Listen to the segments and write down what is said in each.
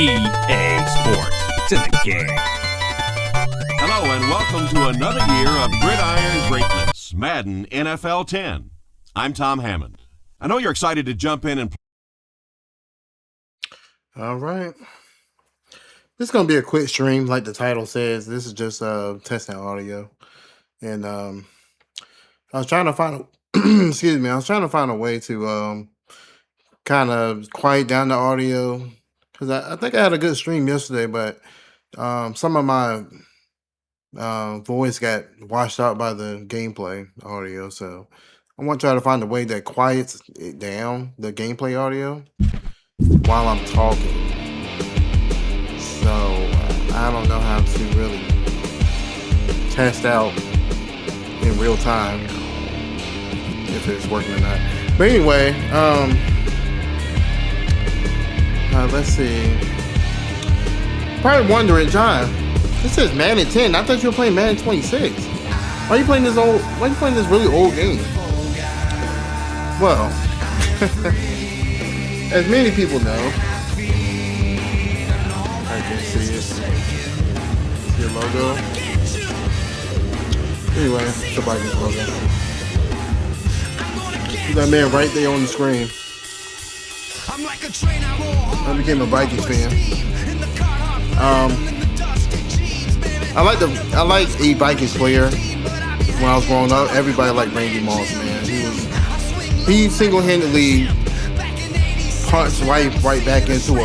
EA Sports. It's in the game. Hello and welcome to another year of gridiron greatness, Madden NFL 10. I'm Tom Hammond. I know you're excited to jump in and All right. This is going to be a quick stream, like the title says. This is just testing audio. And I was trying to find a excuse me, I was trying to find a way to kind of quiet down the audio. Because I think I had a good stream yesterday, but some of my voice got washed out by the gameplay audio. So I want to try to find a way that quiets it down, the gameplay audio, while I'm talking. So I don't know how to really test out in real time if it's working or not. But anyway, let's see. Probably wondering, John, this says Madden 10. I thought you were playing Madden 26. Why are you playing this really old game? Well, as many people know, I can see it. See your logo. Anyway, it's the Vikings logo. See that man right there on the screen. I became a Vikings fan. I like a Vikings player when I was growing up. Everybody liked Randy Moss, man. He single-handedly punched right back into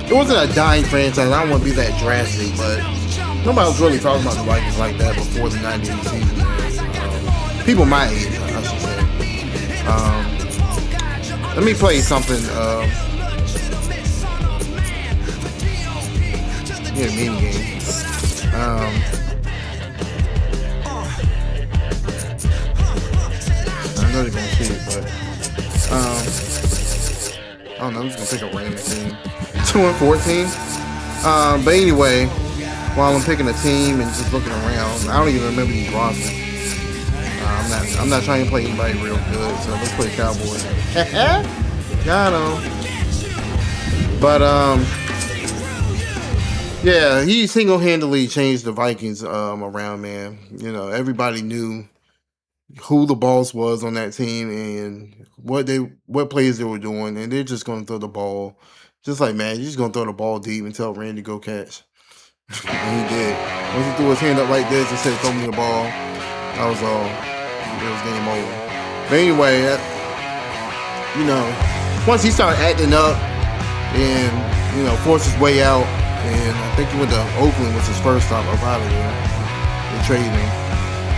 it wasn't a dying franchise. I don't want to be that drastic, but nobody was really talking about the Vikings like that before the 98 season. People my age, I should say. Let me play something. Yeah, mini game. I know they're gonna see it, but I don't know. I'm just gonna pick a random team. 2-14. But anyway, while I'm picking a team and just looking around, I don't even remember these rosters. I'm not trying to play anybody real good, so let's play Cowboys. Got him. But yeah, he single-handedly changed the Vikings around, man. You know, everybody knew who the boss was on that team and what plays they were doing, and they're just gonna throw the ball. Just like, man, you're just gonna throw the ball deep and tell Randy go catch. And he did. Once he threw his hand up like this and said, "Throw me the ball," that was all. It was game over. But anyway, you know, once he started acting up and, you know, forced his way out, and I think he went to Oakland was his first stop up out of there. They traded him.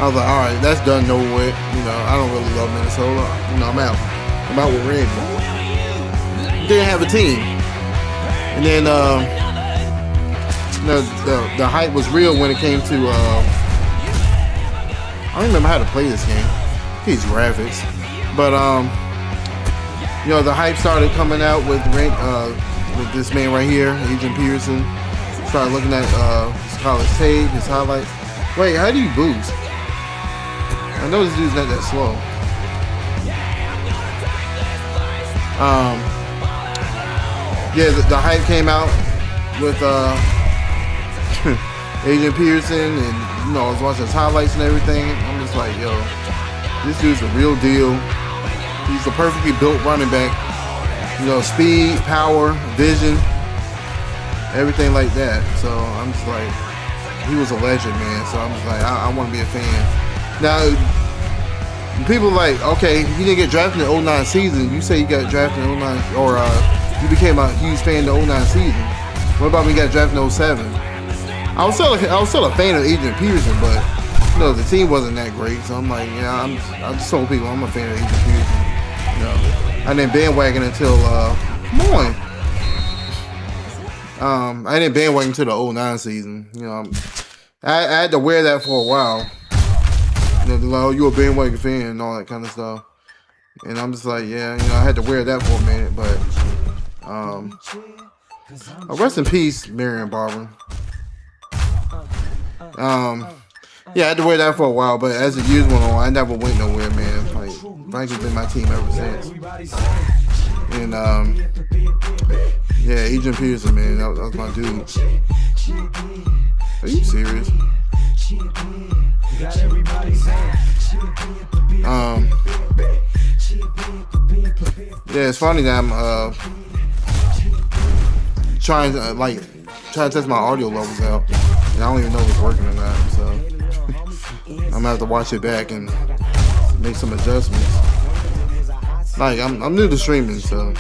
I was like, all right, that's done, no way. You know, I don't really love Minnesota. You know, I'm out. I'm out with Randy. Didn't have a team. And then, the hype was real when it came to, I don't remember how to play this game. These graphics. But, you know, the hype started coming out with this man right here, Adrian Peterson. Started looking at his college tape, his highlights. Wait, how do you boost? I know this dude's not that slow. Yeah, the hype came out with Adrian Peterson, and you know, I was watching his highlights and everything. I'm just like, yo, this dude's a real deal. He's a perfectly built running back. You know, speed, power, vision, everything like that. So I'm just like, he was a legend, man. So I'm just like, I want to be a fan. Now, people are like, okay, you didn't get drafted in the 09 season. You say you got drafted in 09, or you became a huge fan in the 09 season. What about when you got drafted in 07? I was still a fan of Adrian Peterson, but you know the team wasn't that great. So I'm like, yeah, I just told people I'm a fan of Adrian Peterson. You know, I didn't bandwagon until I didn't bandwagon until the 09 season. You know, I had to wear that for a while. You know, like, oh, you a bandwagon fan and all that kind of stuff. And I'm just like, yeah, you know, I had to wear that for a minute, but rest in peace, Marion Barber. Yeah, I had to wear that for a while, but as the years went on, I never went nowhere, man. Like, Vikings been my team ever since. And Yeah, Adrian Peterson, man, that was my dude. Are you serious? Yeah, it's funny that I'm trying to test my audio levels out, and I don't even know if it's working or not. So I'm gonna have to watch it back and make some adjustments. Like I'm new to streaming, so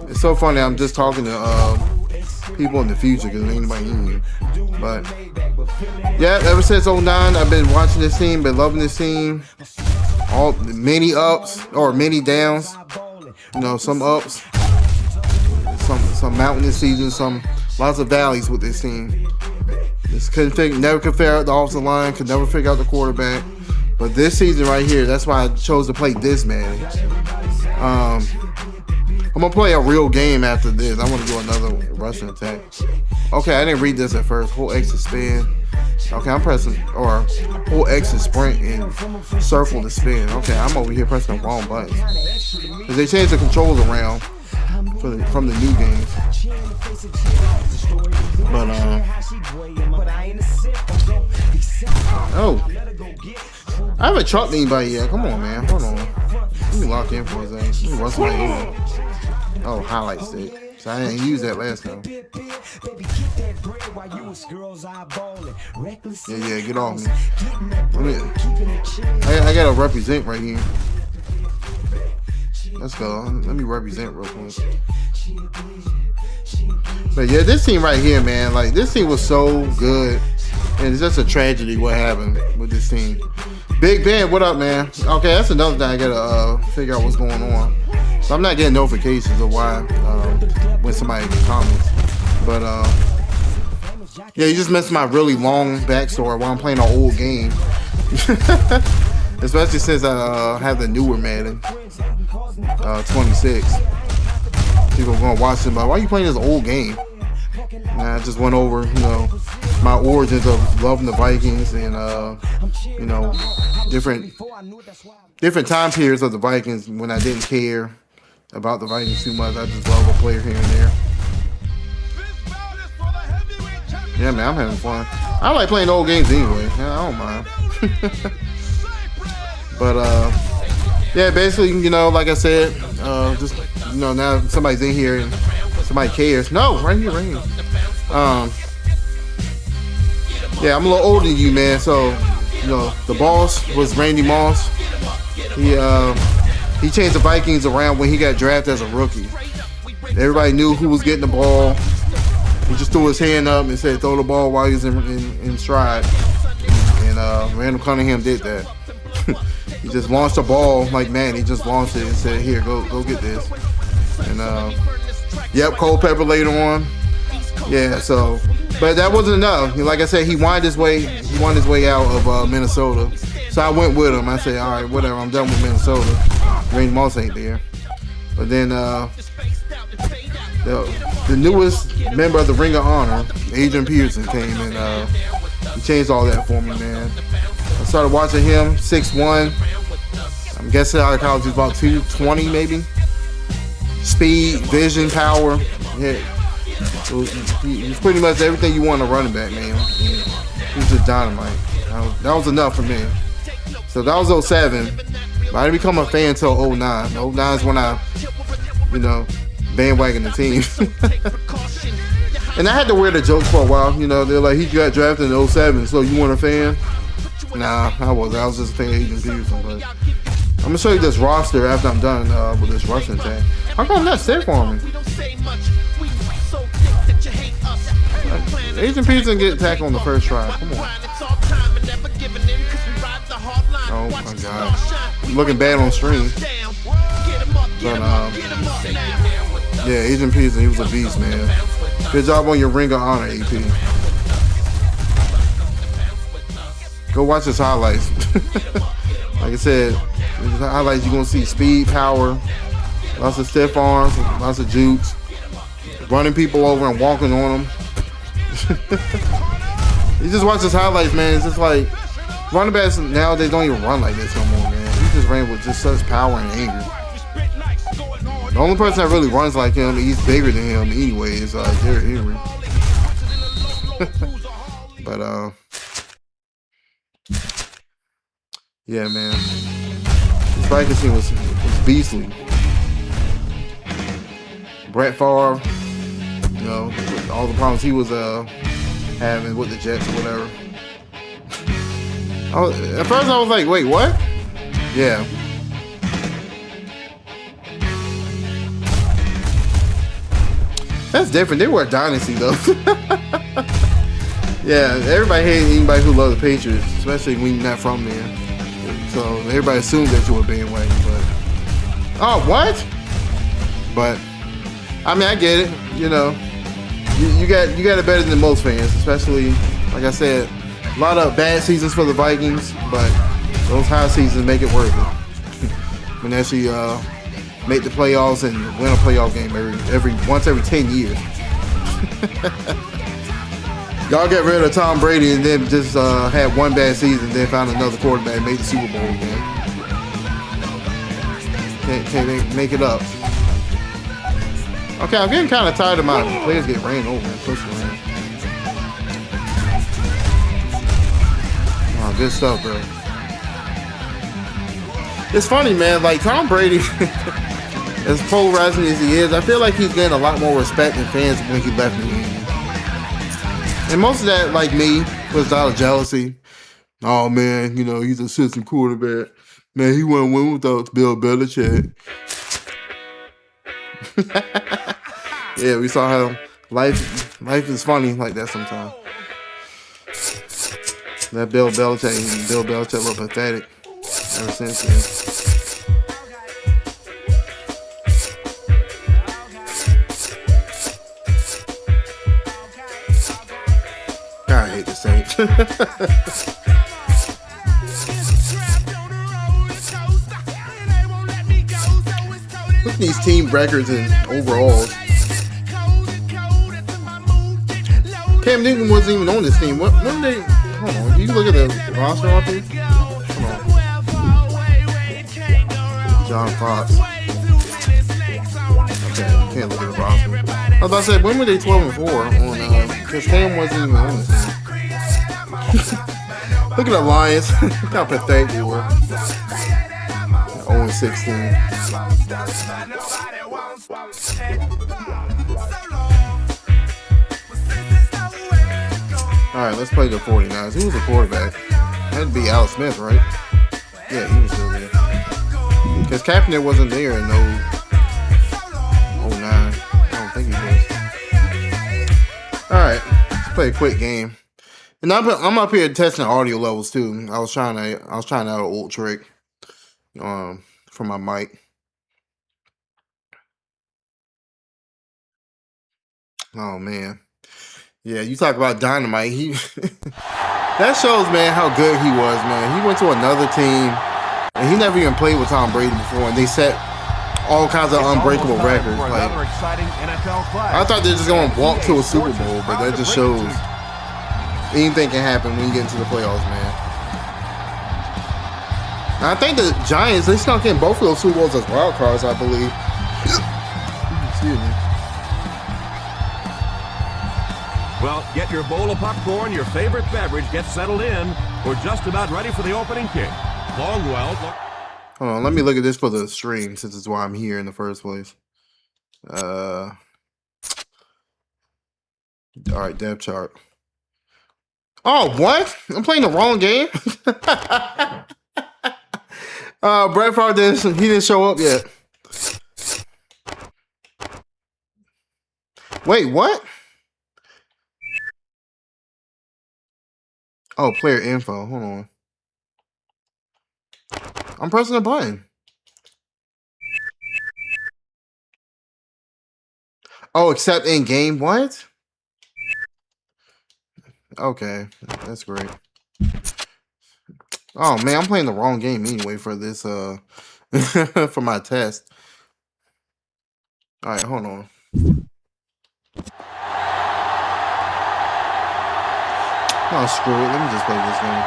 it's so funny. I'm just talking to people in the future because ain't anybody in here. But yeah, ever since 09, I've been watching this team, been loving this team. All many ups or many downs. You know, some ups, some mountainous seasons, lots of valleys with this team. Just never could figure out the offensive line, could never figure out the quarterback. But this season right here, that's why I chose to play this, man. I'm gonna play a real game after this. I want to do another rushing attack. Okay, I didn't read this at first. Hold X to spin. Okay, I'm pressing, or hold X to sprint and circle to spin. Okay, I'm over here pressing the wrong buttons. Because they changed the controls around from the new games. But, oh. I haven't chopped anybody yet. Come on, man. Hold on. Let me lock in for a second. Let me run somebody in. Oh, highlight stick. So I didn't use that last time. Yeah, get off me. I gotta represent right here. Let's go. Let me represent real quick. But yeah, this team right here, man, like this team was so good. And it's just a tragedy what happened with this team. Big Ben, what up, man? Okay, that's another thing I gotta figure out what's going on. So I'm not getting notifications of why when somebody comments. But yeah, you just missed my really long backstory while I'm playing an old game. Especially since I have the newer Madden 26. People are gonna watch it, but why are you playing this old game? And I just went over, you know, my origins of loving the Vikings and you know, different time periods of the Vikings when I didn't care about the Vikings too much. I just love a player here and there. Yeah, man, I'm having fun. I like playing old games anyway. I don't mind. But yeah, basically, you know, like I said, just, you know, now somebody's in here and somebody cares. No, right here. Yeah, I'm a little older than you, man. So, you know, the boss was Randy Moss. He changed the Vikings around when he got drafted as a rookie. Everybody knew who was getting the ball. He just threw his hand up and said, "Throw the ball while he was in stride." And Randall Cunningham did that. He just launched the ball like man. He just launched it and said, "Here, go get this." And yep, Culpepper later on. Yeah, so, but that wasn't enough. Like I said, he won his way out of Minnesota. So I went with him. I said, all right, whatever. I'm done with Minnesota. Randy Moss ain't there. But then the newest member of the Ring of Honor, Adrian Peterson, came and he changed all that for me, man. I started watching him, 6'1". I'm guessing out of college he's about 220 maybe. Speed, vision, power. Yeah. So he's pretty much everything you want in a running back, man. He's just dynamite. That was enough for me. So that was 07. But I didn't become a fan until 09. 09 is when I, you know, bandwagon the team. And I had to wear the jokes for a while. You know, they're like, he got drafted in 07, so you weren't a fan? Nah, I wasn't. I was just a fan of Adrian Peterson. But I'm going to show you this roster after I'm done with this rushing attack. How come that's set for me? Adrian Peterson get tackled on the first try. Come on. Oh my God. I'm looking bad on stream. But yeah, Adrian Peterson, he was a beast, man. Good job on your Ring of Honor, AP. Go watch his highlights. Like I said, his highlights, you're gonna see speed, power, lots of stiff arms, lots of jukes, running people over and walking on them. You just watch his highlights, man. It's just like running backs nowadays don't even run like this no more, man. He just ran with just such power and anger. The only person that really runs like him, he's bigger than him anyway, is Derrick Henry. But yeah, man, this Vikings team was beastly. Brett Favre, you know, with all the problems he was having with the Jets or whatever. At first I was like, wait, what? Yeah. That's different. They were a dynasty though. Yeah, everybody hated anybody who loved the Patriots, especially when you're not from there. So everybody assumed that you were bandwagon, but oh, what? But I mean, I get it. You know, you got it better than most fans, especially like I said, a lot of bad seasons for the Vikings, but those high seasons make it worth it. When they actually make the playoffs and win a playoff game once every 10 years. Y'all get rid of Tom Brady and then just had one bad season, then found another quarterback and made the Super Bowl again. Can't make it up. Okay, I'm getting kind of tired of my players getting ran over and pushed around. Oh, good stuff, bro. It's funny, man. Like Tom Brady, as polarizing as he is, I feel like he's getting a lot more respect than fans when he left New England. And most of that, like me, was out of jealousy. Oh man, you know, he's a assistant quarterback. Man, he wouldn't win without Bill Belichick. Yeah, we saw how life is funny like that sometimes. That Bill Belichick looked pathetic ever since then. I hate the Saints. Look at these team records and overalls. Cam Newton wasn't even on this team. When they? Hold on. You look at the roster off here. Hold on. John Fox. Okay, you can't look at the roster. I was about to say, when were they 12-4 on? Because Cam wasn't even on this team. Look at the Lions. Look how pathetic they were. 0-16. Alright, let's play the 49ers. Who was the quarterback? That'd be Alex Smith, right? Yeah, he was still there. Because Kaepernick wasn't there in 09. I don't think he was. Alright, let's play a quick game. And I'm up here testing audio levels too. I was trying out an old trick for my mic. Oh man. Yeah, you talk about dynamite. That shows, man, how good he was, man. He went to another team, and he never even played with Tom Brady before, and they set all kinds of unbreakable records. Like, I thought they were just going to walk to a Super Bowl, but that just shows anything can happen when you get into the playoffs, man. And I think the Giants, they snuck in both of those Super Bowls as wild cards, I believe. Excuse me. Well, get your bowl of popcorn, your favorite beverage, get settled in. We're just about ready for the opening kick. Longwell. Hold on, let me look at this for the stream, since it's why I'm here in the first place. All right, depth chart. Oh, what? I'm playing the wrong game? Brett Favre didn't show up yet. Wait, what? Oh, player info. Hold on. I'm pressing a button. Oh, except in game. What? Okay, that's great. Oh man, I'm playing the wrong game anyway for this for my test. All right, hold on. Oh, screw it. Let me just play this game.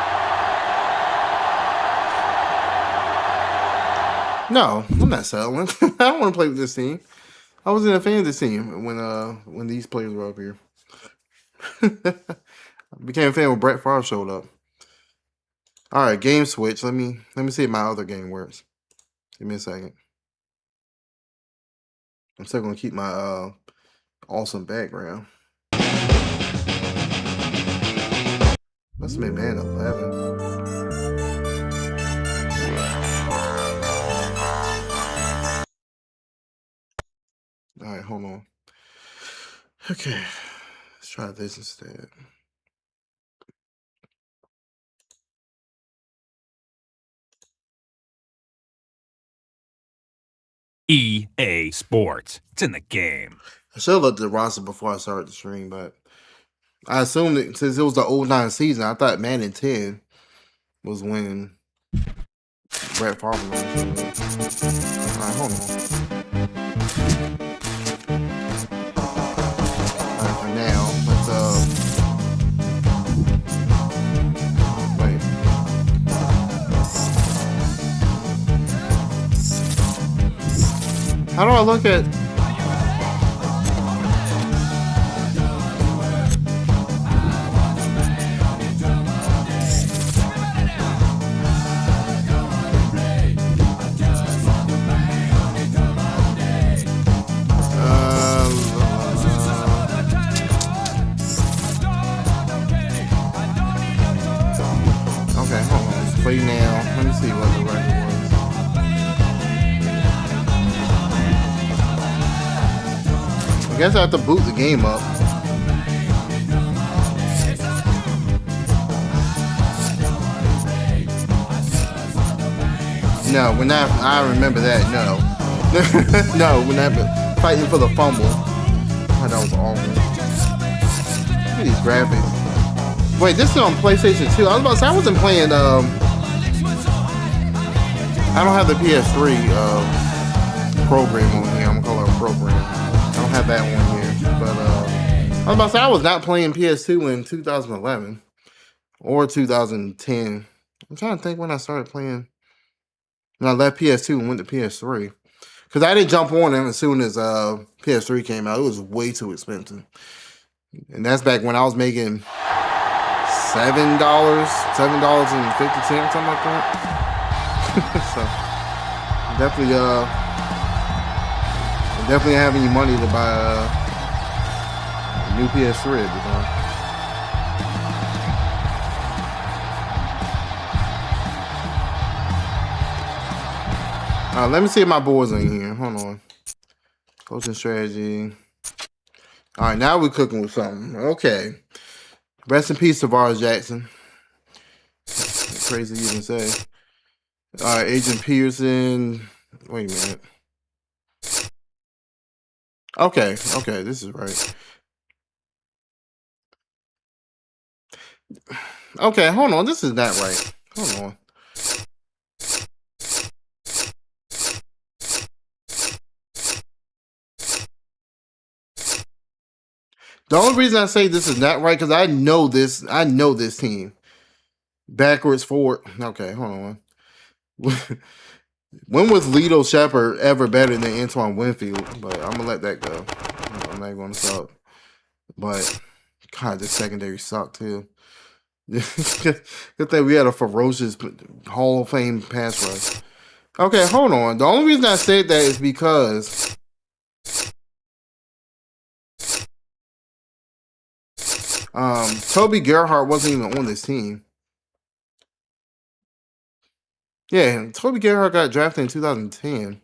No, I'm not selling. I don't want to play with this team. I wasn't a fan of this team when these players were up here. I became a fan when Brett Favre showed up. All right, game switch. Let me see if my other game works. Give me a second. I'm still gonna keep my awesome background. Must have been 11. All right, hold on. Okay, let's try this instead. EA Sports. It's in the game. I should have looked at the roster before I started the stream, but I assumed that since it was the 09 season, I thought Madden 10 was when Brett Favre was on the show. All right, hold on. All right, for now, let's wait. How do I look at? Okay, hold on. Play now. Let me see what the record was. I guess I have to boot the game up. No, we're not. I remember that. No. No, we're not fighting for the fumble. Oh, that was awful. Look at these graphics. Wait, this is on PlayStation 2. I was about to say, I wasn't playing, I don't have the PS3 program on here. I'm gonna call it a program. I don't have that one here. But I was about to say, I was not playing PS2 in 2011 or 2010. I'm trying to think when I started playing. When I left PS2 and went to PS3. Because I didn't jump on it as soon as PS3 came out. It was way too expensive. And that's back when I was making $7.50, something like that. So definitely have any money to buy a new PS3 at the time. Let me see if my board's in here. Hold on. Coaching strategy. All right, now we're cooking with something. Okay. Rest in peace, Tavares Jackson. That's crazy to even say. All right, Agent Pearson. Wait a minute. Okay, this is right. Okay, hold on. This is not right. Hold on. The only reason I say this is not right because I know this team. Backwards, forward. Okay, hold on. When was Lito Shepard ever better than Antoine Winfield? But I'm gonna let that go. I'm not going to stop. But God, this secondary sucked too. Good thing we had a ferocious Hall of Fame pass rush. Okay, hold on. The only reason I said that is because Toby Gerhart wasn't even on this team. Yeah, Toby Gerhart got drafted in 2010.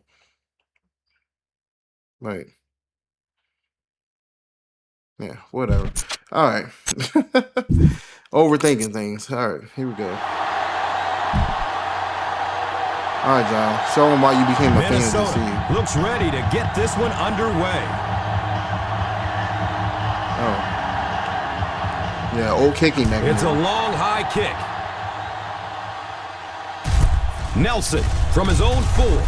Right. Yeah, whatever. All right. Overthinking things. All right, here we go. All right, John. Show them why you became a fan of this team. Looks ready to get this one underway. Oh. Yeah, old kicking mechanism. It's a long, high kick. Nelson from his own 4.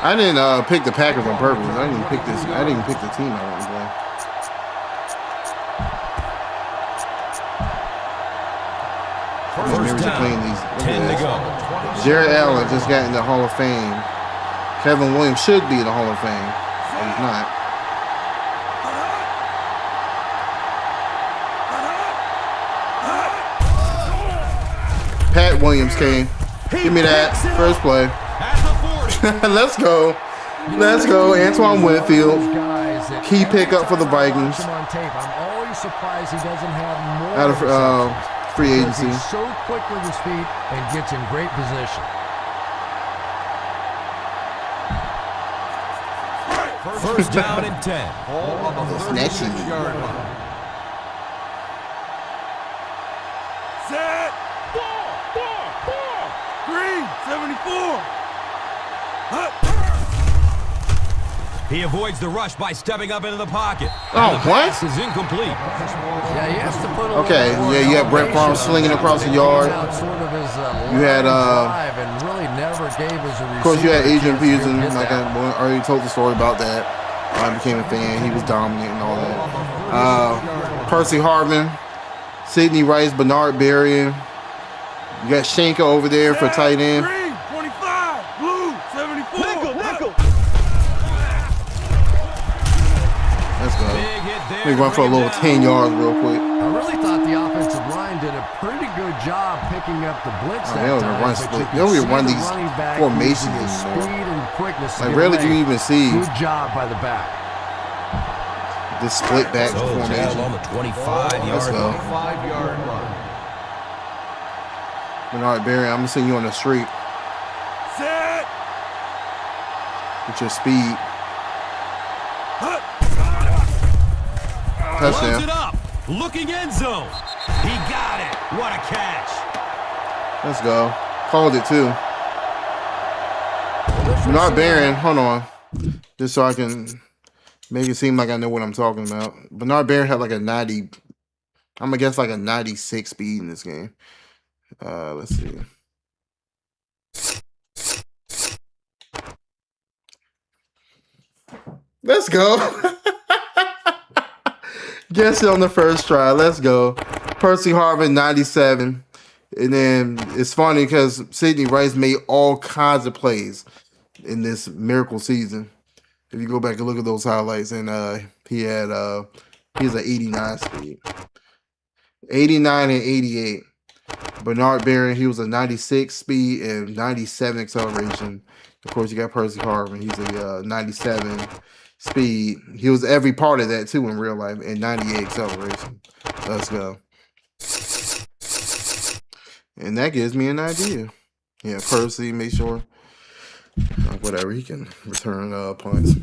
I didn't pick the Packers on purpose. I didn't pick this. I didn't pick the team I want to play. First down. Playing these. 10 to go. Jared Allen just got in the Hall of Fame. Kevin Williams should be in the Hall of Fame, but he's not. Pat Williams came. Give me that. First play. Let's go. Let's go. Antoine Winfield. Key pickup for the Vikings. I'm always surprised he doesn't have more Out of free agency. He's so quick with his feet and gets in great position. First down and 10. Snatchy. Set. Green, 74. He avoids the rush by stepping up into the pocket. Oh, the what? pass is incomplete. Yeah, he has to put a Okay, little more yeah, you had Brett Favre slinging across the yard. You had, and really never gave us a Of course, you had receiver Adrian a chance to Peterson. hit Like that. I already told the story about that. I became a fan. He was dominant and all that. Percy Harvin, Sidney Rice, Bernard Berrien. You got Shanka over there for tight end. Green, 25. Blue, 74. Nickel. Let's go. Big hit there. Let me run for a little 10 yards real quick. I really thought the offensive line did a pretty good job picking up the blitz They that don't time. run but split. you They don't could even see run the these running back formations using his anymore. speed and quickness to Like, get rarely do away. you even see Good job by the back. this split back So Jell formation. on the 25-yard Let's go. line. 5-yard line. Bernard Berrien, I'm going to send you on the street Set. with your speed. Runs it Touchdown. up. Looking end zone. He got it. What a catch. Let's go. Called it too. Bernard Berrien, hold on. Just so I can make it seem like I know what I'm talking about. Bernard Berrien had like a 90, I'm going to guess like a 96 speed in this game. Let's see. Let's go. Guess it on the first try. Let's go. Percy Harvin, 97. And then it's funny because Sidney Rice made all kinds of plays in this miracle season. If you go back and look at those highlights, and he has an 89 speed. 89 and 88. Bernard Berrien, he was a 96 speed and 97 acceleration. Of course, you got Percy Harvin. He's a 97 speed. He was every part of that, too, in real life, and 98 acceleration. Let's go. And that gives me an idea. Yeah, Percy, make sure. Whatever, he can return punts.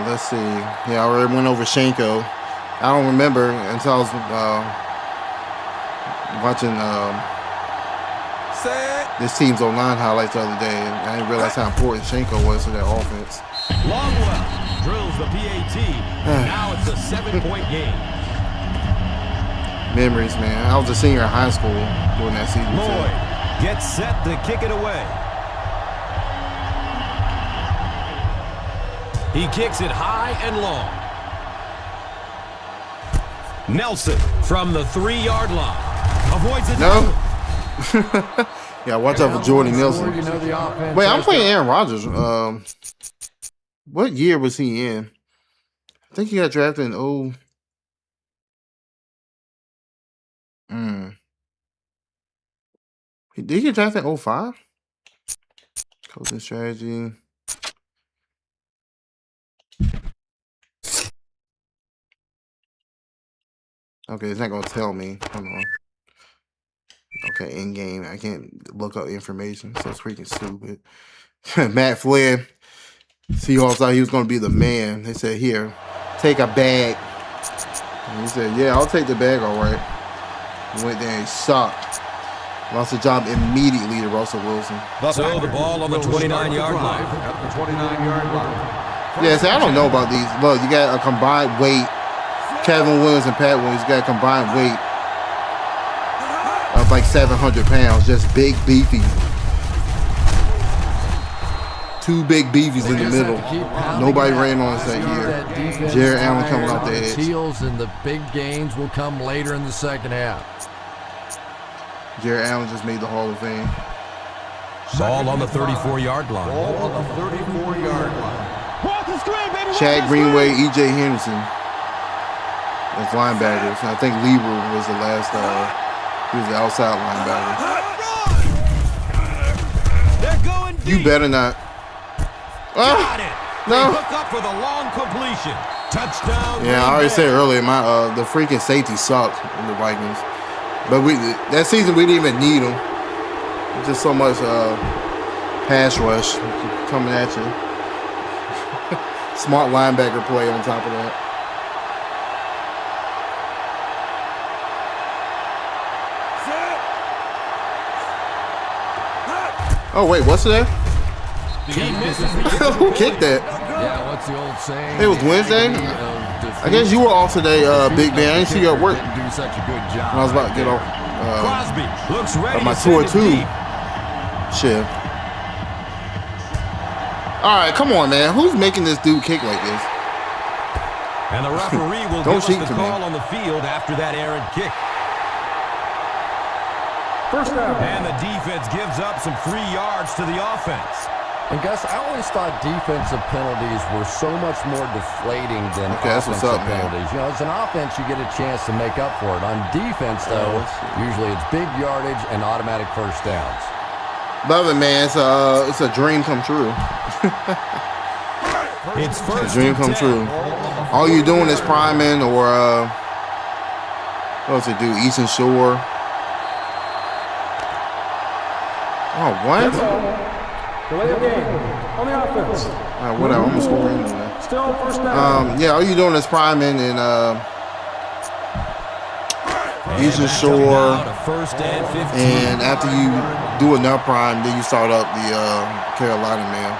Let's see. Yeah, I already went over Shanko. I don't remember until I was watching this team's online highlights the other day, and I didn't realize how important Shanko was to that offense. Longwell drills the PAT. Now it's a 7-point game. Memories, man. I was a senior in high school during that season. Lloyd gets set to kick it away. He kicks it high and long. Nelson from the 3-yard line. Avoids it. No? Yeah, watch out for Jordy Nelson. You know the offense. Wait, I'm playing Aaron Rodgers. What year was he in? I think he got drafted in Did he get drafted in 05? Coaching strategy. Okay, it's not going to tell me. Hold on. Okay, in game. I can't look up information, so it's freaking stupid. Matt Flynn. Seahawks thought he was going to be the man. They said, here, take a bag. And he said, yeah, I'll take the bag, all right. He went there and sucked. Lost the job immediately to Russell Wilson. So the ball on the 29-yard line. At the 29-yard line. Yeah, see, I don't know about these. Look, you got a combined weight. Kevin Williams and Pat Williams got a combined weight of like 700 pounds. Just big, beefy. two big beefies in the middle. Nobody ran on us that year. Jared Allen coming off the edge. Heels and the big gains will come later in the second half. Jared Allen just made the Hall of Fame. Ball on the 34-yard line. Ball on the 34-yard line. Chad Greenway, E.J. Henderson as linebackers. And I think Lieber was the last, he was the outside linebacker. You better not. Oh, no. Up for the long completion. Touchdown. Yeah, I already said earlier, the freaking safety sucked in the Vikings. But that season, we didn't even need them. Just so much pass rush coming at you. Smart linebacker play on top of that. Oh, wait, what's that? Who kicked that? Yeah, what's the old saying? It was Wednesday? I guess you were off today, Big Ben. I didn't see you at work. Do such a good job. When I was about to get off Crosby looks ready my to send it 202 deep. shift. All right, come on, man. Who's making this dude kick like this? And the referee will Don't give cheat us the to me. call on the field after that errant kick. First down. And the defense gives up some 3 yards to the offense. And Gus, I always thought defensive penalties were so much more deflating than Okay, that's what's offensive up, man. penalties. You know, as an offense, you get a chance to make up for it. On defense, though, usually it's big yardage and automatic first downs. Love it, man. It's a dream come true. It's A first dream and come 10. true. All you doing is priming or what else it do? Eastern Shore. Oh, what? Delay of game on the offense. Whatever. I'm gonna score anyway. Still first down. Yeah, all you doing is priming and Eastern Shore. Out of first and 15. And after you do enough prime, then you start up the Carolina mail.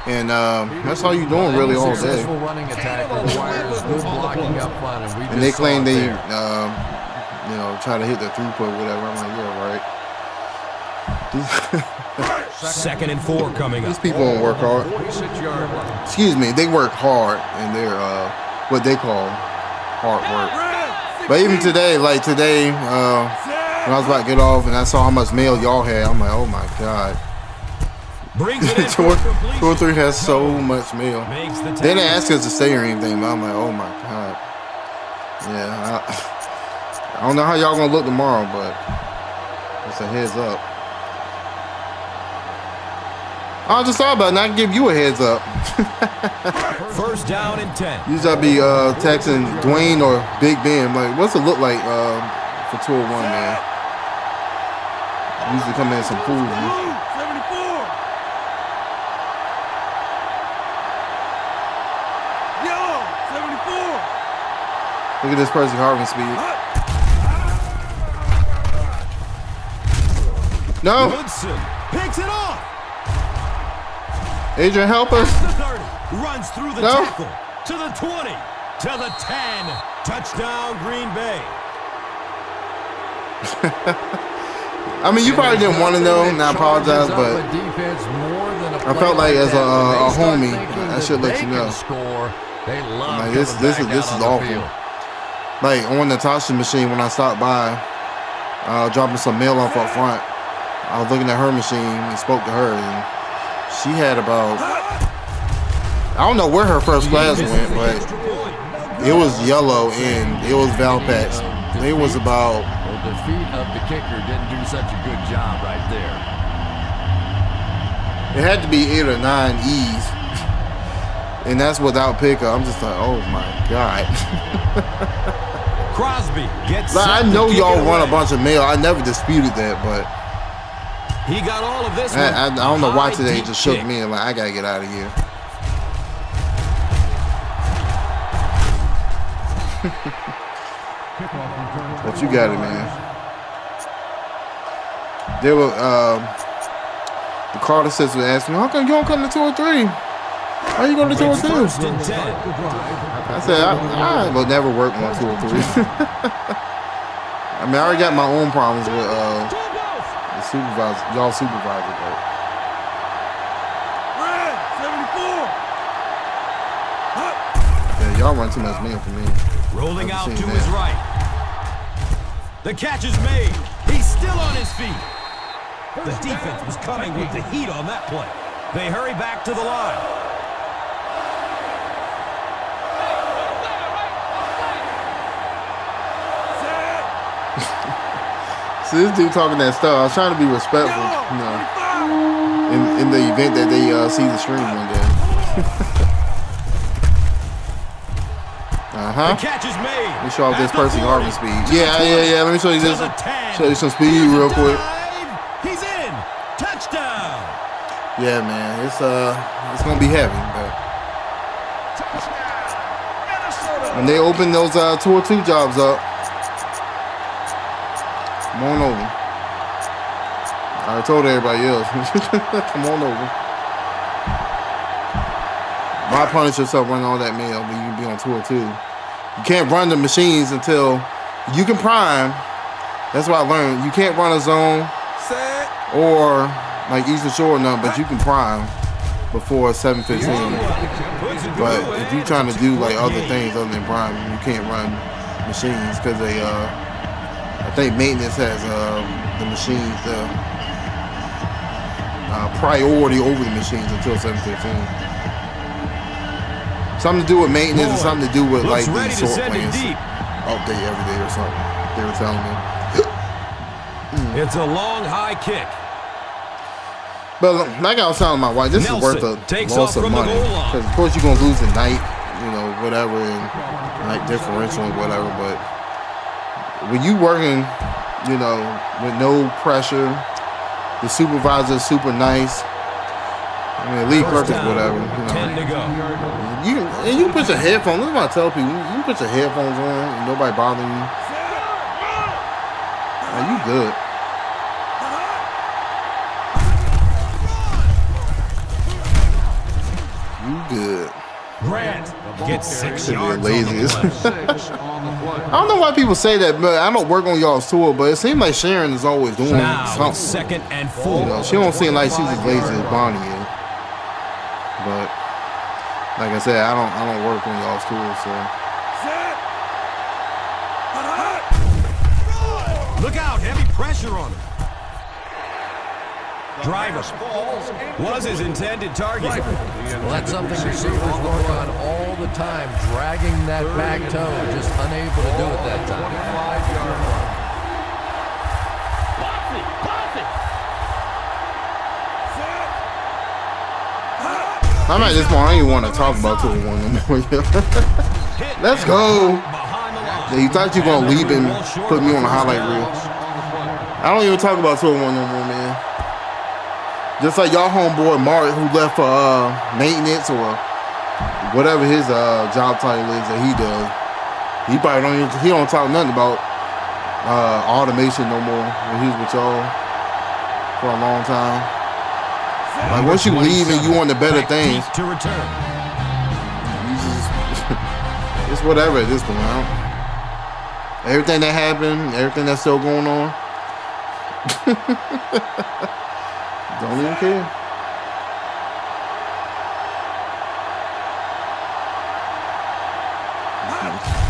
And that's all you're doing really all day. Successful running attack requires good blocking up front, and we And they just claim saw it they, there. try to hit the throughput, whatever. I'm like, yeah, right. Second and 4 coming These up. people don't work hard. 46-yard line. Excuse me, they work hard, and they're what they call hard work. But even today, when I was about to get off and I saw how much mail y'all had, I'm like, oh my god. Brings it in for completion. 203 has so much mail. Makes the They tackle. didn't ask us to stay or anything, but I'm like, oh my god. Yeah, I don't know how y'all gonna look tomorrow, but it's a heads up. I just thought about it, and I can give you a heads up. First down and 10. Usually I'll be texting Dwayne or Big Ben. I'm like, what's it look like for 201, man? Usually come in some fools. Man. 74. Yellow, 74. Look at this person carving speed. No, Woodson picks it off. Adrian, help us. The 30 runs through the No. tackle to the 20 to the 10. Touchdown, Green Bay. I mean, you probably didn't want to know, and I apologize, but I felt like as a homie, I should let you know. They love Like, this is awful. Like on the Natasha machine, when I stopped by, dropping some mail off up front, I was looking at her machine and spoke to her, and she had about, I don't know where her first class went, but it was yellow and it was Valpax. It was about. The feet of the kicker didn't do such a good job right there. It had to be 8 or 9 E's, and that's without pickup. I'm just like, oh my god. Crosby gets Like, I set to know kick y'all it run a away. bunch of mail. I never disputed that, but He got all of this. I don't know why High, today deep just shook kick. me and like I gotta get out of here. But you got it, man. They were the Carter sisters asked me, how come you don't come to 203? Why you going to It's 202? first and 10. I said, I will never work on 203. I mean, I already got my own problems with supervisor, y'all supervisor, but Red, 74. yeah, y'all run too much man for me. Rolling I've out seen to that. his right. The catch is made. He's still on his feet. The defense was coming with the heat on that play. They hurry back to the line. See, this dude talking that stuff. I was trying to be respectful, you know, in the event that they see the stream one day. The catch is made. Let me show off this At the Percy 40, Harvin speed. to the Yeah. 20, Let me show you to this. the 10. Show you some speed Here's the real quick. dive. He's in. Touchdown. Yeah, man, it's gonna be heavy, but when they open those 2 or 2 jobs up, come on over. I told everybody else, come on over. Why punish yourself running all that mail when you can be on 2 or 2? You can't run the machines until you can prime. That's what I learned. You can't run a zone or like Eastern Shore none, but you can prime before 7:15. But if you're trying to do like other things other than prime, you can't run machines because they I think maintenance has the machines priority over the machines until 7:15. Something to do with maintenance and something to do with like the sort plans update every day or something. They were telling me. It's a long high kick. But like I was telling my wife, this is worth a loss of money. Because of course you're gonna lose the night, you know, whatever, and night differential and whatever. But when you working, you know, with no pressure, the supervisor is super nice. I mean, Lee Perkins, whatever. You know, 10 to go. you can put your headphones. This is what I tell people. You can put your headphones on and nobody bothering you. Are you good? Good. Grant gets 6 Should be yards. laziest. I don't know why people say that, but I don't work on y'all's tour, but it seems like Sharon is always doing Now something. it's 2nd and 4. You know, she don't seem like she's as lazy as Bonnie is. But like I said, I don't work on y'all's tour, so Look out, heavy pressure on him. Driver was his intended target. Well, that's something receivers work on all the time, dragging that back toe, just unable to do it that time. I'm at this point, I don't even want to talk about 2-1 no more. Let's go. Yeah, you thought you were going to leave and put me on a highlight reel. I don't even talk about 2-1 no more, man. Just like y'all homeboy Mark, who left for maintenance or whatever his job title is that he does. He probably don't talk nothing about automation no more when he was with y'all for a long time. Like once you leave and you on the better things, to return. It's whatever at this point. Everything that happened, everything that's still going on. Don't even care.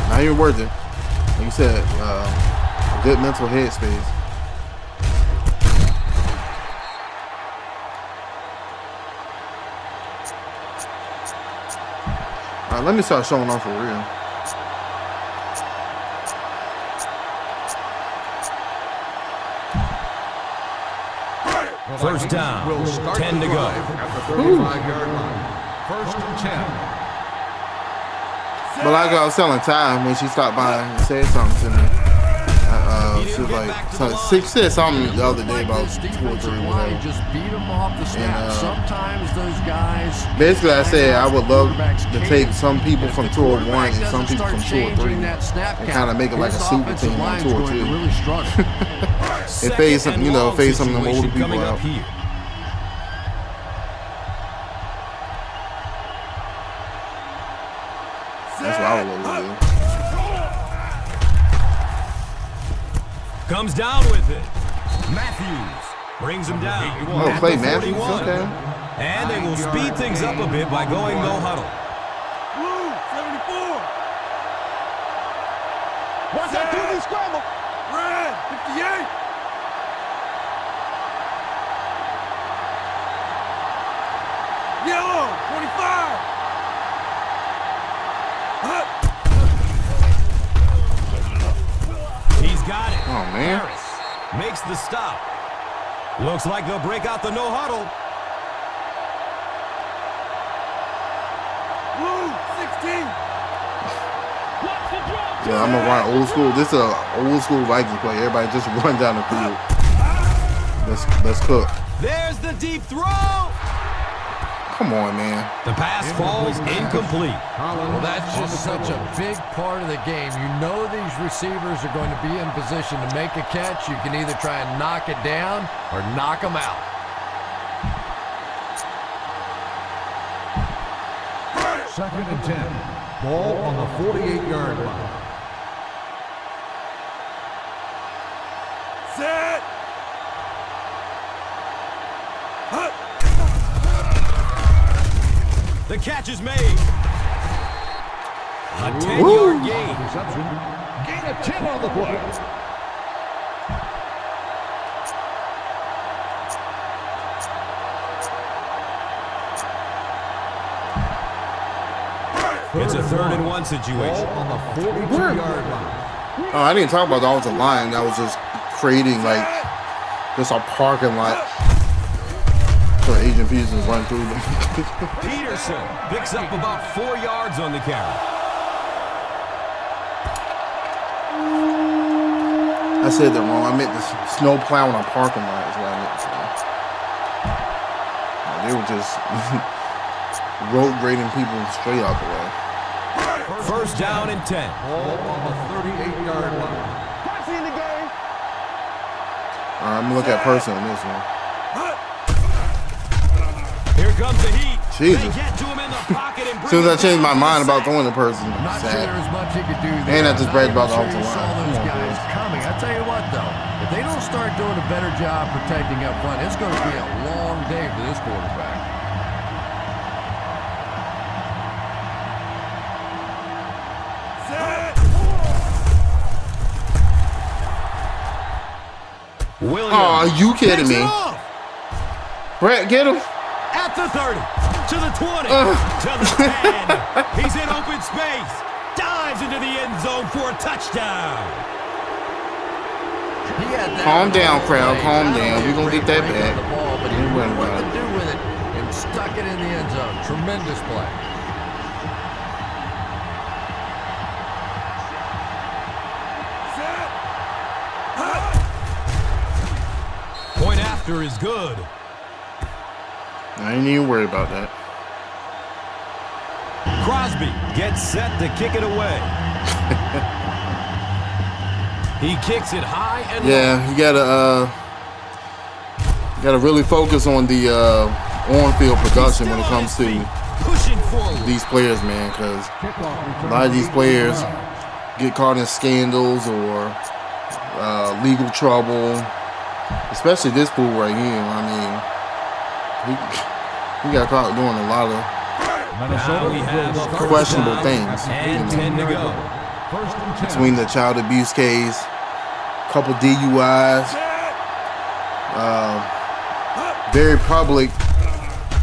Not even worth it. Like you said, a good mental headspace. All right, let me start showing off for real. First down, 10 to go. At the 35-yard line. 1st and 10. But like I was telling Ty when she stopped by and said something to me. She was like, she said something the other day about 2 or 3 whatever. Just beat them off the snap. Sometimes those guys. Basically, I said I would love to take some people from tour 1 and some people from tour 3 and kind of make it like a super team on tour 2. And phase some, phase some of them older people out. That's what I would love to do. Comes down with it. Matthews Brings him down. Oh, at Clay the Matthews, 41. okay. And they will speed things up a bit by going no huddle. Blue, 74. Watch that QB scramble. Red, 58. Yellow, 25. He's got it. Oh, man. Harris makes the stop. Looks like they'll break out the no huddle. Blue, 16. Yeah, I'm gonna run old school. This is a old school Vikings play. Everybody just run down the field. Let's cook. There's the deep throw. Come on, man. The pass falls incomplete. Well, that's just such a big part of the game. You know these receivers are going to be in position to make a catch. You can either try and knock it down or knock them out. Second and 10. Ball on the 48-yard line. Set. The catch is made. A 10-yard gain. Reception. Gain of 10 on the play. It's a 3rd and 1 situation. Ball on the 42-yard line. Oh, I didn't talk about the offensive line. That was just creating like just a parking lot for Adrian Peterson to run through them. Peterson picks up about 4 yards on the carry. I said that wrong. I meant the snow plowing a parking lot is what I meant to say. They were just road grading people straight out the way. First down and 10. Ball on the 38-yard line. Posse in the game. All right, I'm gonna look at person on this one. Here comes the heat. Jesus. They get to him in the pocket and As soon as I changed my mind about throwing. throwing the person, I'm not sure sad. there's much he could do there. And I just bragged about the I'm not offensive even sure line. you saw those Come on, guys boys. coming. I tell you what, though, if they don't start doing a better job protecting up front, it's going to be a long day for this quarterback. Set. Williams Oh, are you kidding picks me? it off. Brett, get him. At the 30, to the 20, to the 10. He's in open space. Dives into the end zone for a touchdown. He had that Calm down, ball crowd. away. Calm Not down. only We're gonna a get great that break on back. the ball, but he Don't knew worry what about to it. do with it and stuck it in the end zone. Tremendous play. Set. Point after is good. I ain't even worried about that. Crosby gets set to kick it away. He kicks it high and low. Yeah, you gotta really focus on the on-field production when it comes to pushing forward. these players, man, because Kickoff a return. lot of these players get caught in scandals or legal trouble, especially this fool right here. I mean, he got caught doing a lot of Now we have a first questionable down things, and you 10 know. to go. First and 10. between the child abuse case, couple DUIs, very public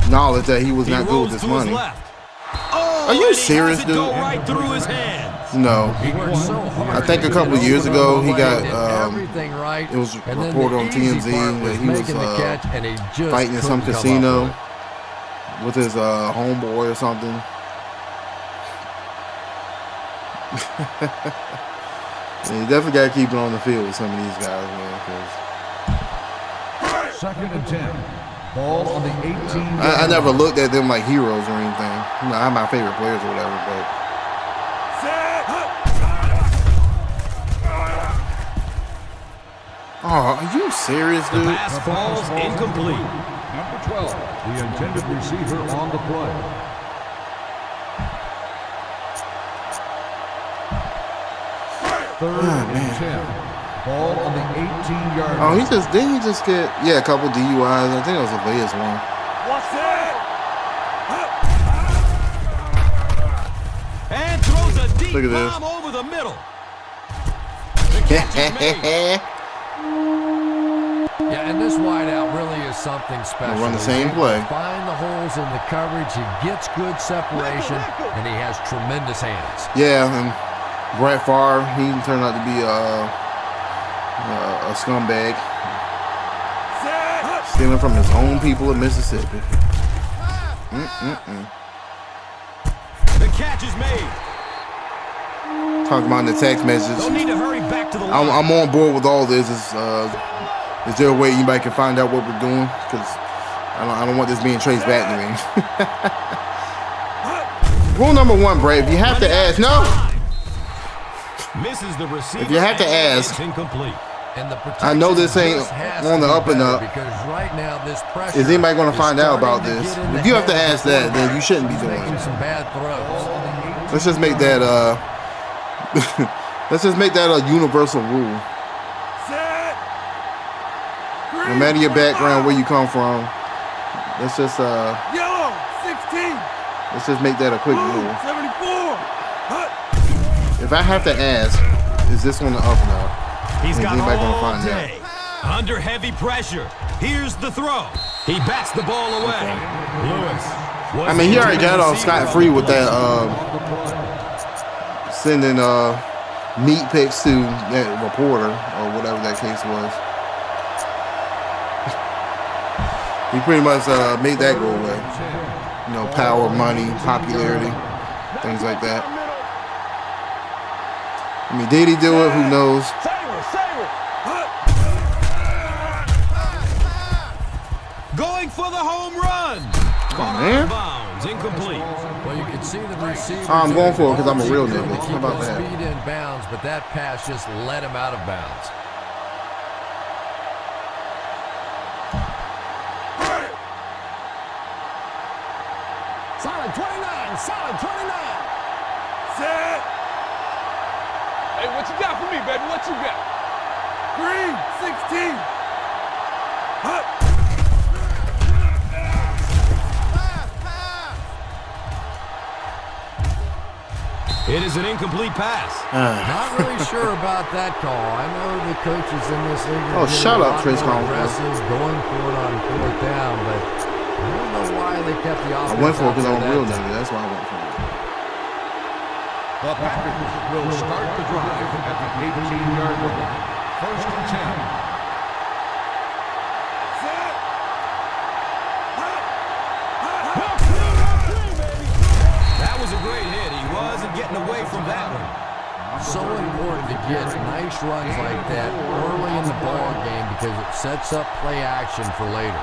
knowledge that he was not good with his money. Oh, Are you and he serious, has it go dude? right through his hands. No, He worked so hard. I think a couple to of get years it ago, over he the got, way, did everything right. it was and then reported the on easy TMZ part that he was making the catch, and he just fighting in some couldn't come up casino with it. with his homeboy or something. Yeah, you definitely got to keep it on the field with some of these guys, man. 'cause Second and 10. Ball on the 18. I never looked at them like heroes or anything. You know, I'm my favorite players or whatever, but oh, are you serious, The dude? pass falls incomplete. Number 12, the intended receiver on the play. Third and 10. Ball on the 18-yard Oh, line. didn't he just get, yeah, a couple DUIs. I think it was the latest one. Watch that. And throws a deep Look at this. bomb over the middle. The catch is made. Yeah, and this wideout really is something special. Run the He's same able play. to find the holes in the coverage. He gets good separation, and he has tremendous hands. Yeah, and Brett Favre, he turned out to be a scumbag, stealing from his own people in Mississippi. The catch is made. Talking about in the text message. They'll need to hurry back to the line. I'm on board with all this. Is there a way anybody can find out what we're doing? Because I don't want this being traced back to me. Rule number one, Brett. If you have to ask, Misses the receiver. If you have to and ask, it's incomplete. And the I know this ain't just has on to the be up and better up. because right now this pressure Is anybody going to is find out about starting to this? get in If the you have to head of ask the that, then you quarterback. shouldn't be He's doing making it. some bad throws. Let's just make that let's just make that a universal rule. Set. No matter your background, where you come from, let's just Yellow. 16. make that a quick Blue. rule. 74. If I have to ask, is this one the up and up? He's Is got anybody gonna all find day. Under heavy pressure. Here's the throw. He bats the ball away. Lewis. I mean, he already got off scot-free with that sending meat pics to that reporter or whatever that case was. He pretty much made that go away. You know, power, money, popularity, things like that. I mean, did he do it? Who knows? Going for the home run. Come on, man. Bounds, incomplete. Well, you can see the receiver. I'm going for it because I'm a real nigga. To How keep about his that? speed in bounds, but that pass just let him out of bounds. Solid 29. Solid 29. Set. Hey, what you got for me, baby? What you got? Green. 16. It is an incomplete pass. Not really sure about that call. I know the coaches in this league are Oh, shut getting a up, lot Chris more Conley. aggressive, going for it on fourth down, but I don't know why they kept the offense. I went for it because out I'm a there real that nigga. time. That's why I went for it. The Packers will start the drive at the 18-yard line. First and 10. That was a great hit. He wasn't getting away from that one. So important to get nice runs like that early in the ball game because it sets up play action for later.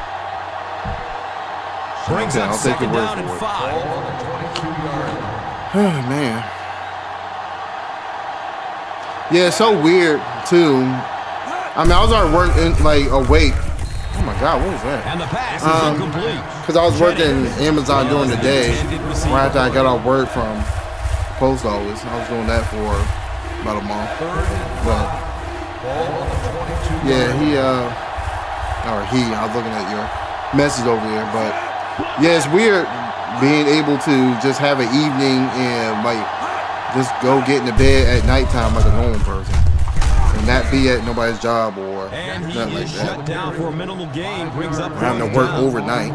Brings Okay, up I'll take your second word down and for it. 5. Ball on the 22-yard line. Oh, man. Yeah, it's so weird, too. I mean, I was already working, like, awake. Oh, my God, what was that? And the pass is incomplete. Because I was working Amazon during the day. Right after I got off work from the post office. I was doing that for about a month. But, yeah, I was looking at your message over there. But, yeah, it's weird being able to just have an evening and, like, just go get into bed at nighttime like a normal person. And not be at nobody's job or And he nothing like is shut that. down for a minimal gain. Brings up Having to fourth work down. overnight.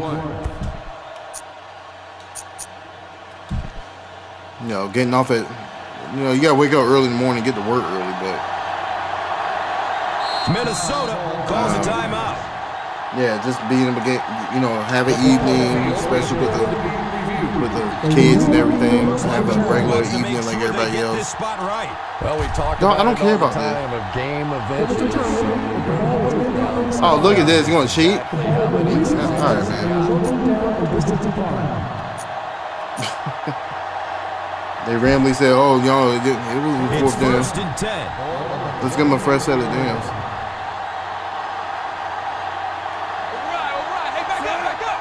You know, getting off at, you know, you gotta wake up early in the morning and get to work early, but Minnesota calls a timeout. yeah, just being able to get, you know, have an evening, especially with the kids and everything, have a regular Wants to make evening like sure they everybody get this else. spot right. Well, we talked No, about I don't it care all the about that. time of game events to just show you guys Oh, look at this, you gonna cheat? how many All right, man. They randomly said, oh, y'all, it was It's fourth down. first and 10. Let's give them a fresh set of downs. All right. Hey, back up.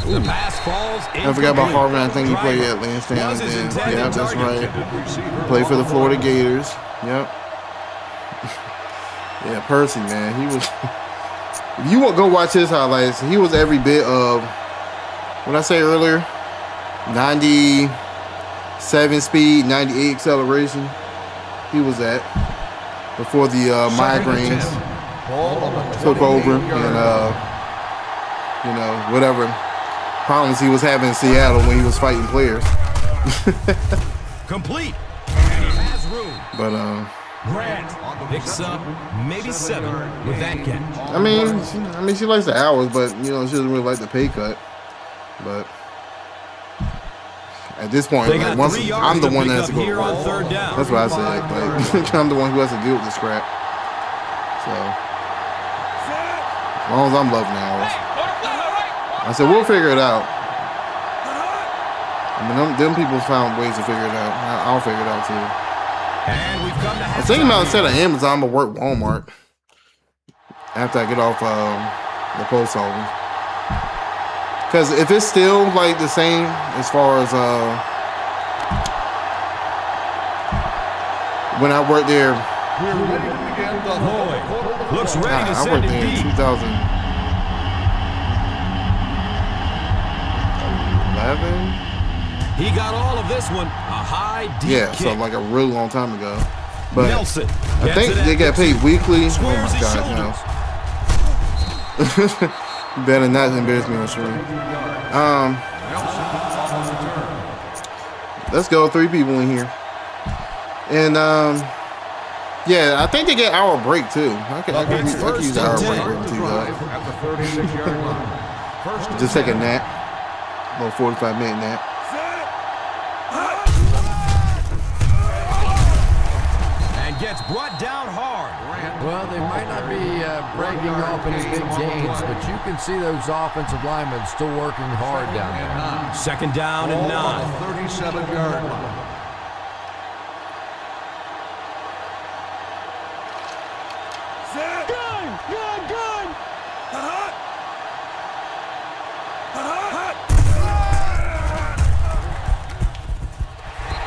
The pass falls. I forgot about Harvin. I think he played at Lansdowne. Yeah, that's right. Played for the Florida Gators. Yep. Yeah, Percy, man. He was. If you want to go watch his highlights, he was every bit of. What I say earlier, 97 speed, 98 acceleration. He was at before the migraines took over and you know, whatever problems he was having in Seattle when he was fighting players. Complete. And he has room. But Grant picks up maybe 7 with that catch. I mean, she likes the hours, but you know, she doesn't really like the pay cut. But at this point, like, once I'm the one that has to go to work. That's what I said. Like, I'm the one who has to deal with the scrap. So as long as I'm loving the hours, I said we'll figure it out. I mean, them people found ways to figure it out. I'll figure it out too. And we've come to I was thinking about instead of Amazon, I'm gonna work Walmart after I get off the post office. Because if it's still like the same as far as when I worked there, We're ready to begin the Boy, looks ready to I send worked it there in deep. 2011. He got all of this one. A high, deep Yeah, kick. so like a really long time ago. But Nelson I think they get paid weekly. Oh Squares my his God, shoulders. no. Better not embarrass me on stream. Let's go. 3 people in here. And yeah, I think they get hour break too. I could use an hour break too. at the 36-yard line. First and Just take a 10. nap. A little 45-minute nap. And gets brought down hard. Well, they might not be breaking off any big gains, but you can see those offensive linemen still working hard down there. Second down and 9. 37-yard line.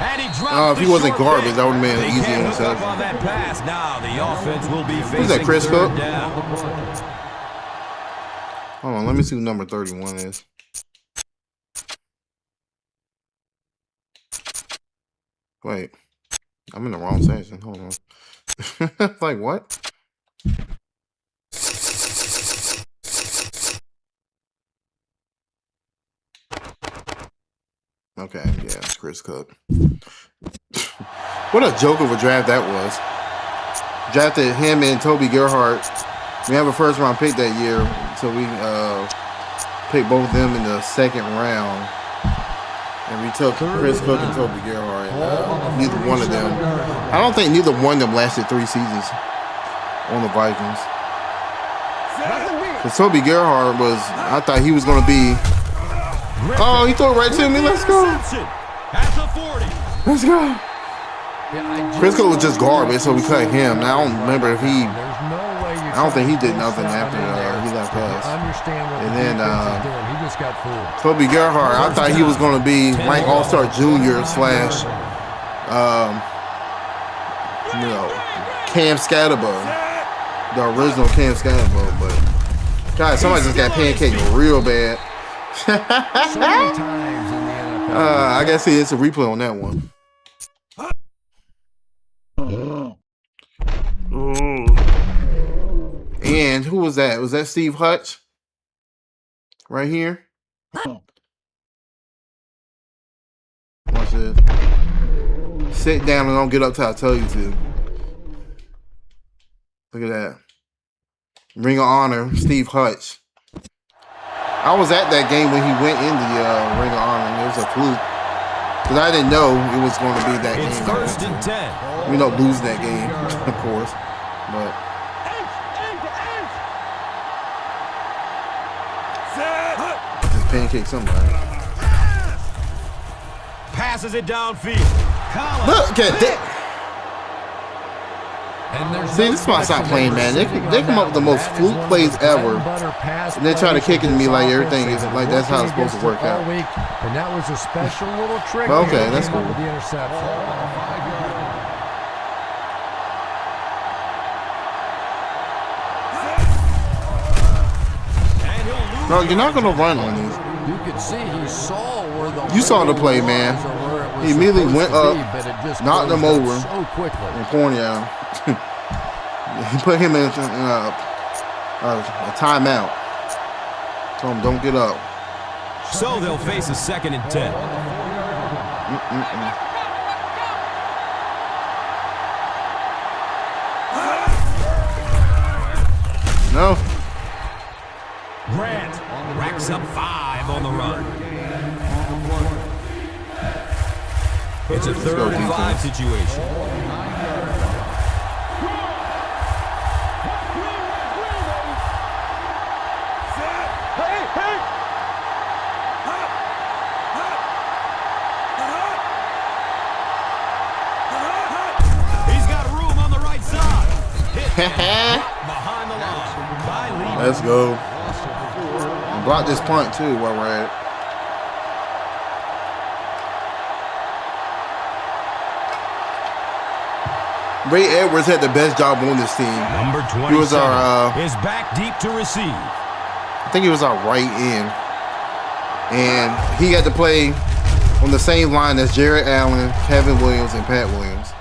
And he dropped If he wasn't garbage, that would have been an easy one. interception. On that pass. Now the offense will be facing Who's that, Chris third Cook? down. Hold on, let me see who number 31 is. Wait, I'm in the wrong section. Hold on. Like what? Okay, yeah, it's Chris Cook. What a joke of a draft that was. Drafted him and Toby Gerhardt. We have a first round pick that year, so we picked both of them in the second round. And we took Chris Cook and Toby Gerhardt. Neither one of them. I don't think neither one of them lasted 3 seasons on the Vikings. Because Toby Gerhardt was, I thought he was going to be. Oh, he threw it right to me. Let's go. At the 40. Let's go. Chris Cook was just garbage, so we cut him. Now, I don't remember if he. I don't think he did nothing after he left us. And then He just got fooled. Toby Gerhardt, I thought he was going to be like All-Star Junior / you know, Cam Scatterbo, the original Cam Scatterbo. But God, somebody just got pancaked real bad. So many times in the NFL. I gotta see it's a replay on that one. Ooh. And who was that? Was that Steve Hutch? Right here? Watch this. Sit down and don't get up till I tell you to. Look at that. Ring of Honor, Steve Hutch. I was at that game when he went in the Ring of Honor, and it was a fluke. Because I didn't know it was going to be that It's game. first and 10. We don't lose that game, of course. But just pancake somebody. Passes it downfield. Collins. Look at that. And there's See, this is why I stopped playing, man. They come up with the most fluke plays ever, and they try to kick it to me like everything is like that's how it's supposed to work out. And that was a special little trick. Okay, that's cool. With the interception. No, you're not gonna run on these. You could see he saw where the You saw the play, man. He immediately went up, knocked him over, so quickly. and pointed at him. He put him in a timeout. Told him, don't get up. So they'll face a 2nd and 10. No. Grant racks up 5 on the run. It's a 3rd and 5 situation. He's got room on the right side. Behind the line. Let's go. And block this punt too while we're at it. Ray Edwards had the best job on this team. Number 27 He was our is back deep to receive. I think he was our right end. And he had to play on the same line as Jared Allen, Kevin Williams, and Pat Williams.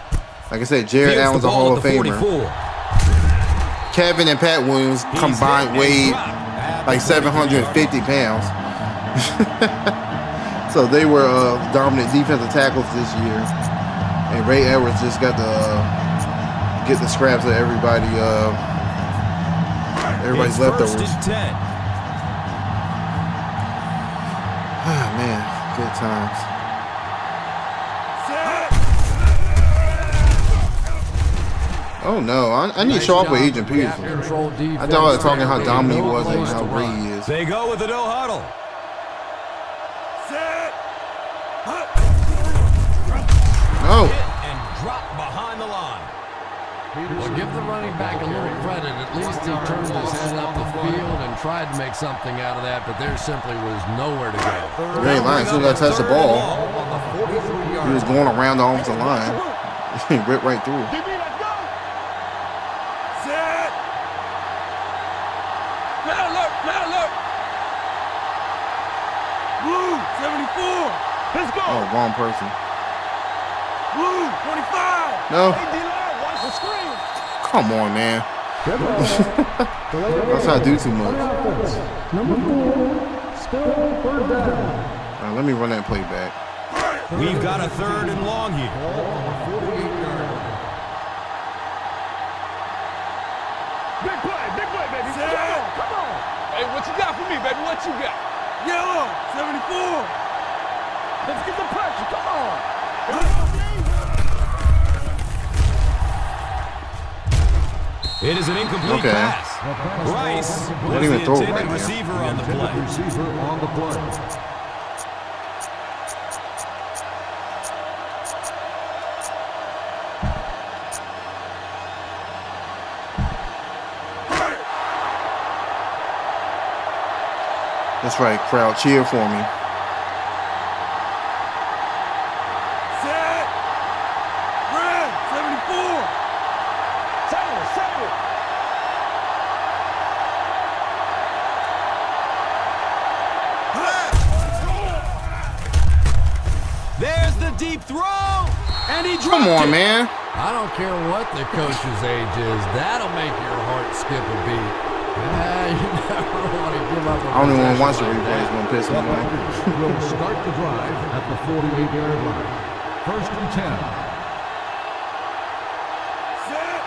Like I said, Jared Here's Allen's the a ball Hall at of the Famer. 44. Kevin and Pat Williams combined weighed like 750 pounds. So they were dominant defensive tackles this year. And Ray Edwards just got to get the scraps of everybody's It's leftovers. 1st and 10. Ah, man, good times. Oh no, I need to show up with Agent Peterson. I thought I was talking how dominant he was and how great he is. They go with the no huddle. No. And drop behind the line. Well, give the running back a little credit. At least he turned his head up the field and tried to make something out of that, but there simply was nowhere to go. Ray line, as soon as I touched the ball, he was going around the offensive line. He ripped right through. Blue, 74. Let's go. Oh, wrong person. Blue, 25. No. Hey, D-line, watch the screen. Come on, man. Let's not do too much. Let me run that play back. We've got a 3rd and long here. Big play, baby. Come on. Hey, what you got for me, baby? What you got? Yellow, 74. Let's get the pressure. Come on. It is an incomplete pass. Rice was even the throw it intended right now. receiver on the play. Receiver on the play. That's right, crowd, cheer for me. Set. Red, 74. Settle. There's the deep throw, and he dropped Come on, it. man. I don't care what the coach's age is. That'll make your heart skip a beat. You never want to give up. I don't even want to watch the replay. It's going to piss me off. Will start the drive at the 48-yard line. 1st and 10. Set.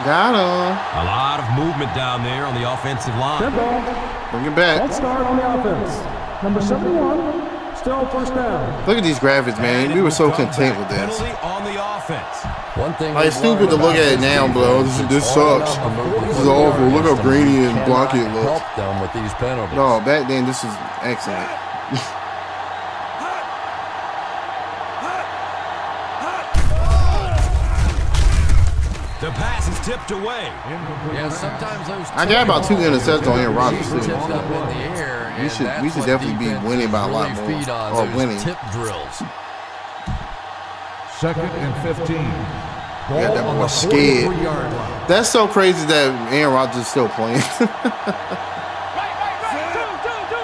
Got him. A lot of movement down there on the offensive line. Bring it back. Let's start on the offense. Number 71, Still first down. Look at these graphics, man. We were so content with this. Penalty on the offense. One thing Like, it's stupid to look at it now, bro. This sucks. This is awful. Look how grainy and blocky it looks. Help them with these penalties. No, back then this was excellent. The pass is tipped away. Yeah, sometimes those I got about 2 interceptions on Aaron Rodgers too. tipped up in the air. We and should definitely be defenses winning by a lot really more. feed on Or those winning. tip drills. 2nd and 15. Ball Yeah, that on boy's the scared. 43-yard line. That's so crazy that Aaron Rodgers is still playing.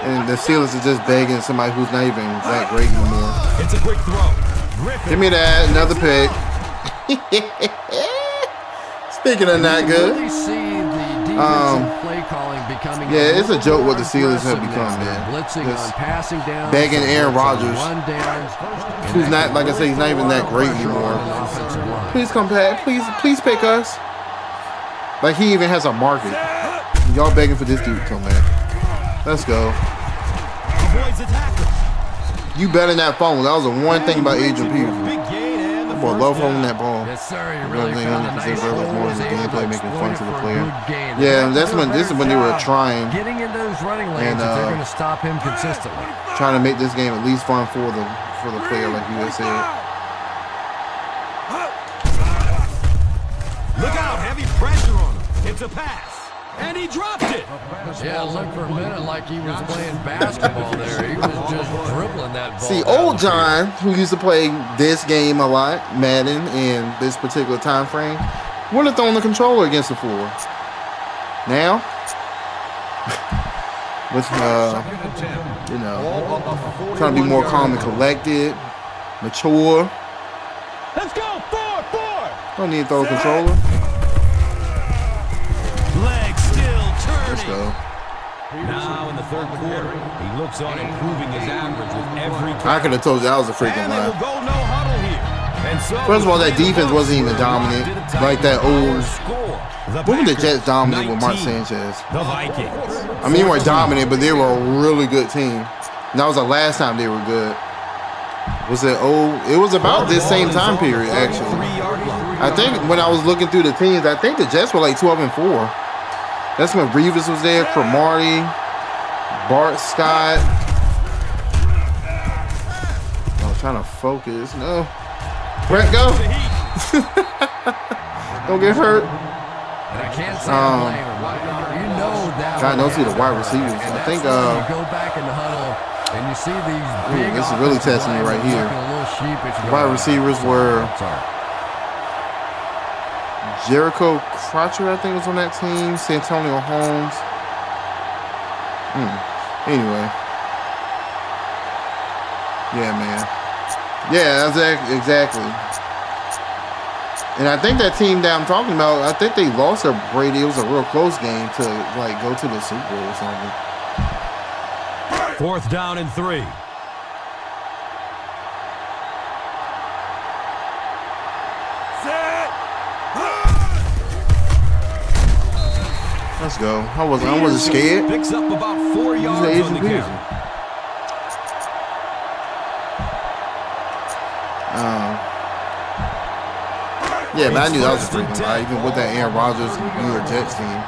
And the Steelers are just begging somebody who's not even that great anymore. It's a quick throw. Griffin. Give me that, another pick. Speaking of not good. Really see the defensive play calling becoming Yeah, it's a little joke more what the Steelers have aggressive become, now. man. Blitzing Just on passing downs, begging Aaron blitzing on Rodgers, run downs, who's not, like I say, he's not even that great anymore. offensive line. Please come back. Please pick us. Like, he even has a market. Y'all begging for this dude to come back. Let's go. Avoids the tackle. You better not fumble. That was the one thing about Adrian Peterson. Big gain and the Boy, first love down. holding that ball. Yes, sir. You really Everything found a 100% nice better was hole, more was than the able gameplay to making exploit fun it to the for a player. good gain. Yeah, They this do a one better when they were job trying getting in those running lanes And, if they're going to stop him consistently. trying to make this game at least fun for the player, like you had said. Look out, heavy pressure on him. It's a pass. And he dropped it. Yeah, it looked for a minute like he was playing basketball there. He was just dribbling that ball. See, down old the field. John, who used to play this game a lot, Madden, in this particular time frame, would have thrown the controller against the floor. Now, with you know, trying to be more calm and collected, mature. Let's go. 4-4. Don't need to throw a controller. Leg still Let's turning. go. Now in the third quarter, he looks on improving his average with every I could have told you that was a freaking And they will lie. go no huddle here. And so First of all, that defense wasn't even dominant like that old. When were the Jets dominant with Mark Sanchez? The Vikings. I mean, they weren't dominant, but they were a really good team. And that was the last time they were good. Was it old? It was about this same time period, actually. 3-yard line. I think when I was looking through the teams, I think the Jets were like 12-4. That's when Reeves was there, Cromartie, Bart Scott. I'm trying to focus. No. Brett, go. Don't get hurt. And I can't say I blame him. You know that. God knows who the wide one receivers. happened. I And think, that's when you go back in the huddle and you see these big. this is really testing me right here. A little sheepish. Wide receivers were Sorry. Jericho Crotcher, I think, was on that team. Santonio Holmes. Anyway. Yeah, man. Yeah, exactly. And I think that team that I'm talking about, I think they lost to Brady. It was a real close game to like go to the Super Bowl or something. 4th down and 3. Let's go. I wasn't scared. Picks up about 4 yards He's on the an Asian carry. Yeah, but I knew that was a freaking lie. Even with that Aaron Rodgers New York Jets team.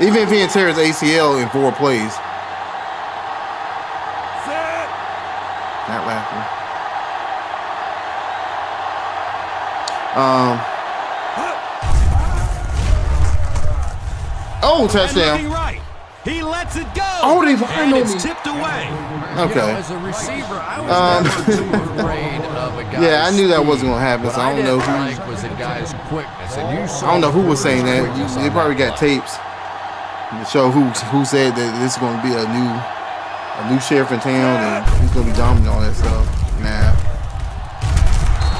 Even if he didn't tear his ACL in 4 plays. Not laughing. Oh, touchdown. And looking right. He lets it go. Oh, they and behind on it's me. tipped away. Okay. You know, as a receiver, I was never too afraid of a guy's Yeah, I knew that wasn't speed. gonna happen, so What I don't know didn't who- like was a guy's quickness, and you saw I don't know who the was saying that. quickness They on probably that got play. tapes to show who said that this is going to be a new sheriff in town and he's going to be dominant all that stuff. Nah.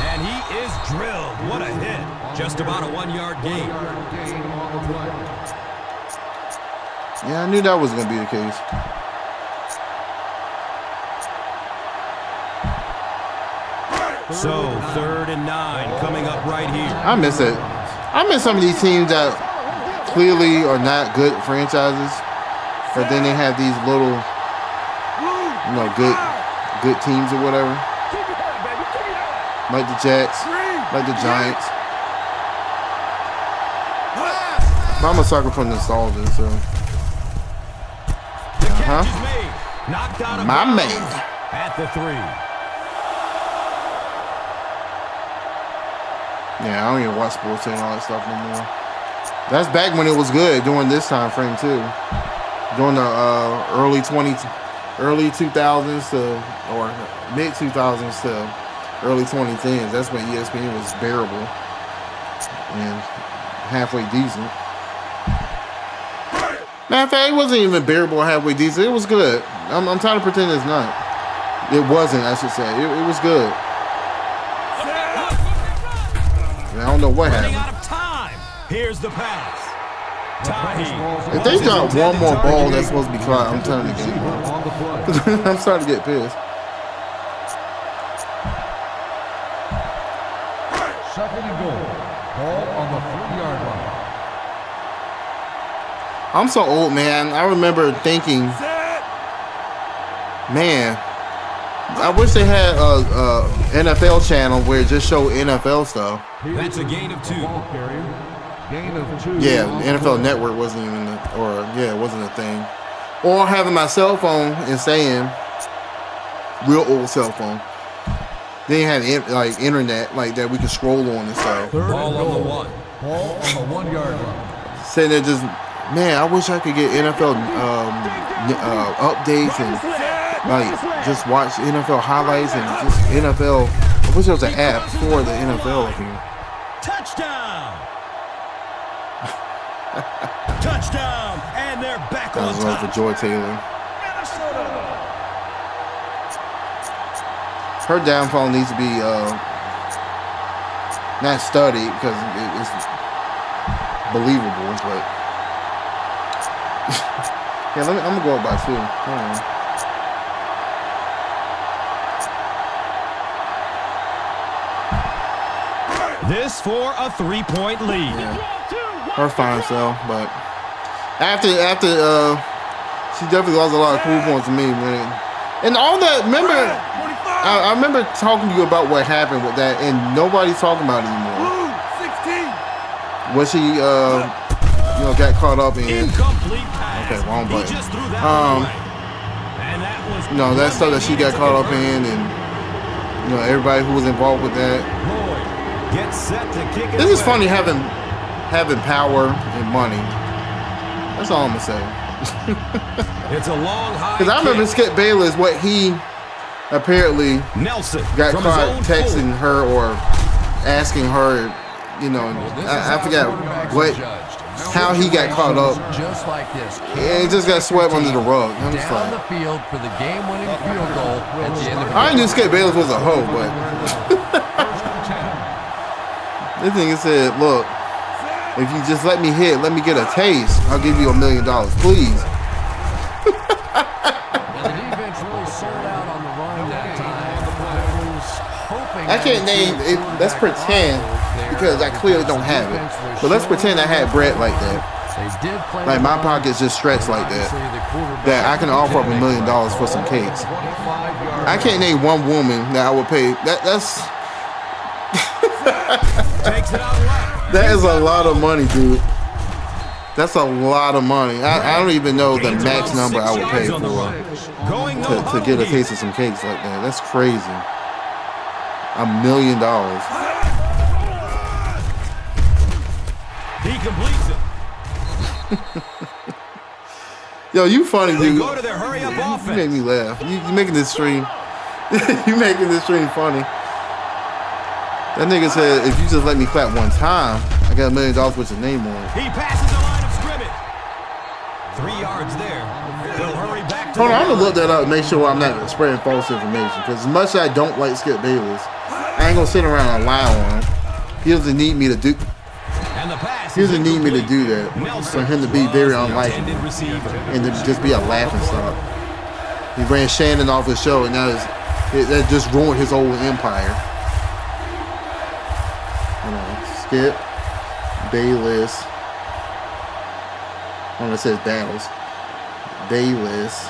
And he is drilled. What a hit. Just about a 1-yard gain. Yeah, I knew that was going to be the case. So 3rd and 9 coming up right here. I miss it. I miss some of these teams that clearly are not good franchises, but then they have these little, good good teams or whatever. Keep it up, baby. Keep it up. Like the Jets, like the Giants. But I'm a sucker for nostalgia, so. The catch is made. Knocked out of My bounds man. at the 3. Yeah, I don't even watch sports and all that stuff no more. That's back when it was good during this time frame too. During the early 2000s to or mid 2000s to early 2010s. That's when ESPN was bearable and halfway decent. Matter of fact, it wasn't even bearable or halfway decent. It was good. I'm trying to pretend it's not. It wasn't, I should say. It was good. I don't know what Running happened. out of time. Here's the pass. Tahi. If they drop one more ball that's supposed to be caught, I'm turning the game on. On the play. I'm starting to get pissed. Second and goal. Ball on the 3-yard line. I'm so old, man. I remember thinking, man, I wish they had a NFL channel where it just showed NFL stuff. That's a gain of 2. Ball carrier. Gain of 2. Yeah, NFL Network wasn't even, it wasn't a thing. Or having my cell phone and saying, real old cell phone. They had like internet like that we could scroll on and stuff. Ball on the 1. Ball on the 1-yard line. Saying that just, man, I wish I could get NFL updates and like just watch NFL highlights and just NFL. I wish there was an app for the NFL here. Touchdown! Touchdown! And they're back That on was love top. for Joy Taylor. Her downfall needs to be not studied because it's believable, but yeah, I'm gonna go up by 2. Hold on. This for a 3-point lead. Yeah. Her fine self, but after she definitely lost a lot of cool points to me, man. And all that, remember, I remember talking to you about what happened with that, and nobody's talking about it anymore. When she, got caught up in. Incomplete pass. Okay, wrong button. He just threw that away. And that was That stuff that she got caught up in, and everybody who was involved with that. Lloyd gets set to kick it This is away. funny having power and money. That's all I'm gonna say. It's a long high Because I remember kick. Skip Bayless, what he apparently Nelson got from his caught own texting 40. her or asking her, I forgot how he got caught up. Just like this. It just got swept under the rug. I'm just Down the like, field for the game-winning field goal at the end of the I game. knew Skip Bayless was a hoe, but this nigga said, look, if you just let me get a taste, I'll give you $1 million, please. And the defense really sold out on the run that time. I was hoping I can't name it. Let's pretend, because I clearly don't have it. But let's pretend I had bread like that. They did play Like my pocket's just stretched like that. That I can offer up $1 million for some cakes. I can't name one woman that I would pay. That's Takes it out left. that is a lot of money, dude. That's a lot of money. I don't even know the max number I would pay for Going no to get a taste of some cakes like that. That's crazy. $1 million. He completes it. Yo, you funny, They dude. go to their hurry-up You make offense. me laugh. You making this stream. You making this stream funny. That nigga said, if you just let me clap one time, I got $1 million with your name on it. He passes the line of scrimmage. 3 yards there. They'll hurry back to Hold on, the I'm gonna line. look that up and make sure I'm not spreading false information. Because as much as I don't like Skip Bayless, I ain't gonna sit around and lie on him. He doesn't need me to do. And the pass He is doesn't need me to do incomplete. that. Nelson For him to be very was the unlikable intended receiver. and to just be a laughing stock. He ran Shannon off his show, and now that just ruined his whole empire. Skip Bayless. I don't know, it says battles. Bayless.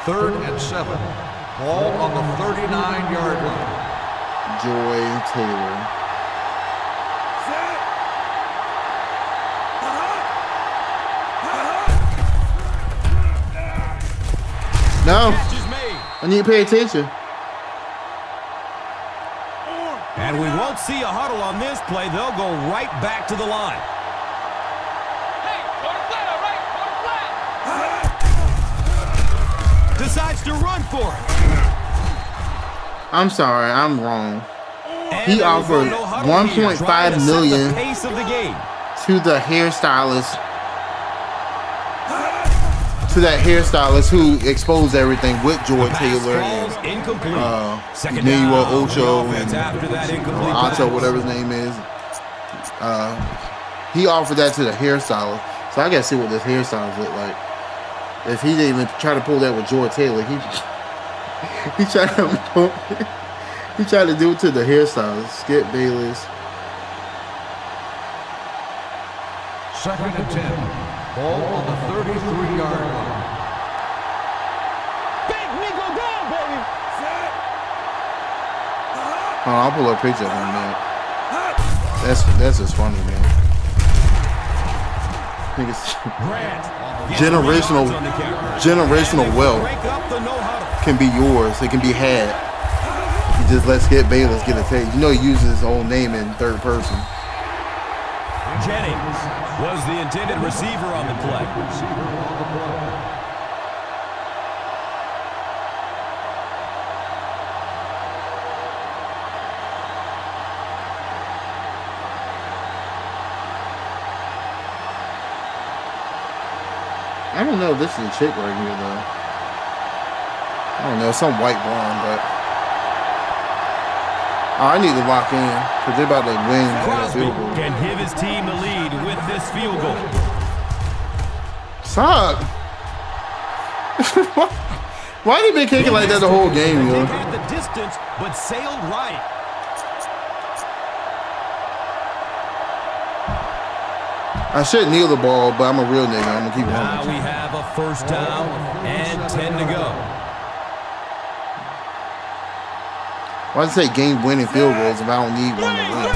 3rd and 7. Ball on the 39-yard line. Joy Taylor. No, I need to pay attention. And we won't see a huddle on this play. They'll go right back to the line. Hey, go to flat, all right? Go to flat. Decides to run for it. I'm sorry, I'm wrong. And He there we go, offered no huddle here, 1.5 trying to set million the pace of the game. to the hairstylist. To that hairstylist who exposed everything with Joy Taylor Pass falls and incomplete. Second Emmanuel down, Ocho the and offense after that incomplete Otto, pass. whatever his name is. He offered that to the hairstylist. So I gotta see what this hairstylist look like. If he didn't even try to pull that with Joy Taylor, he tried to do it to the hairstylist. Skip Bayless. 2nd and 10. Ball on the 33-yard line. Big Nico down, baby. Oh, I'll pull a picture of him, man. That's just funny, man. I think it's Grant gets the generational yards on the carry. generational And they wealth break up the no huddle. can be yours. It can be had. You just let Skip Bayless get a taste. You know he uses his own name in third person. Jennings was the intended receiver on the play. I don't know if this is a chick right here, though. I don't know, some white blonde, but I need to lock in because they're about to win the Crosby field goal. can give his team the lead with this field goal. Suck. Why they been kicking like that the whole game, They yo? had the distance, but sailed right. I should kneel the ball, but I'm a real nigga. I'm gonna keep Now running. we have a first down and 10 to go. Why does it say game-winning field goals if I don't need one to win?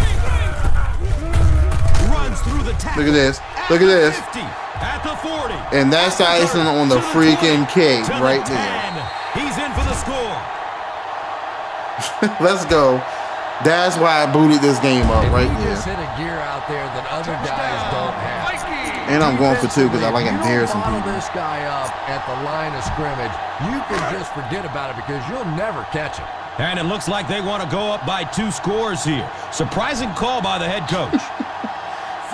Runs through the tackle. Look at this. Look at this. 50, at the 40. And that's the icing on the freaking cake right there. He's in for the score. Let's go. That's why I booted this game up right He just there. hit a gear out there that other guys don't have. And I'm going for two because I like embarrassing If you people. bottle this guy up at the line of scrimmage, you can just forget about it because you'll never catch him. And it looks like they want to go up by 2 scores here. Surprising call by the head coach.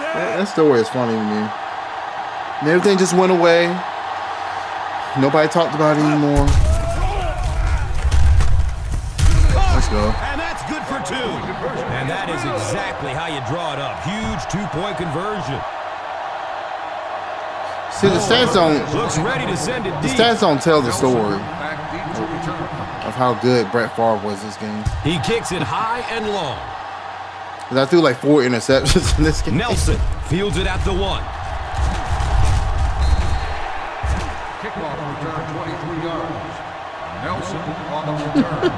That story is funny to me. And everything just went away. Nobody talked about it anymore. Let's go. And that's good for 2. And that is exactly how you draw it up. Huge 2-point conversion. See, the stats don't. Looks ready to send it The deep. stats don't tell the story Back deep to return. of how good Brett Favre was this game. He kicks it high and long. 'Cause I threw like 4 interceptions in this game. Nelson fields it at the 1. Kickoff return 23 yards. Nelson on the return.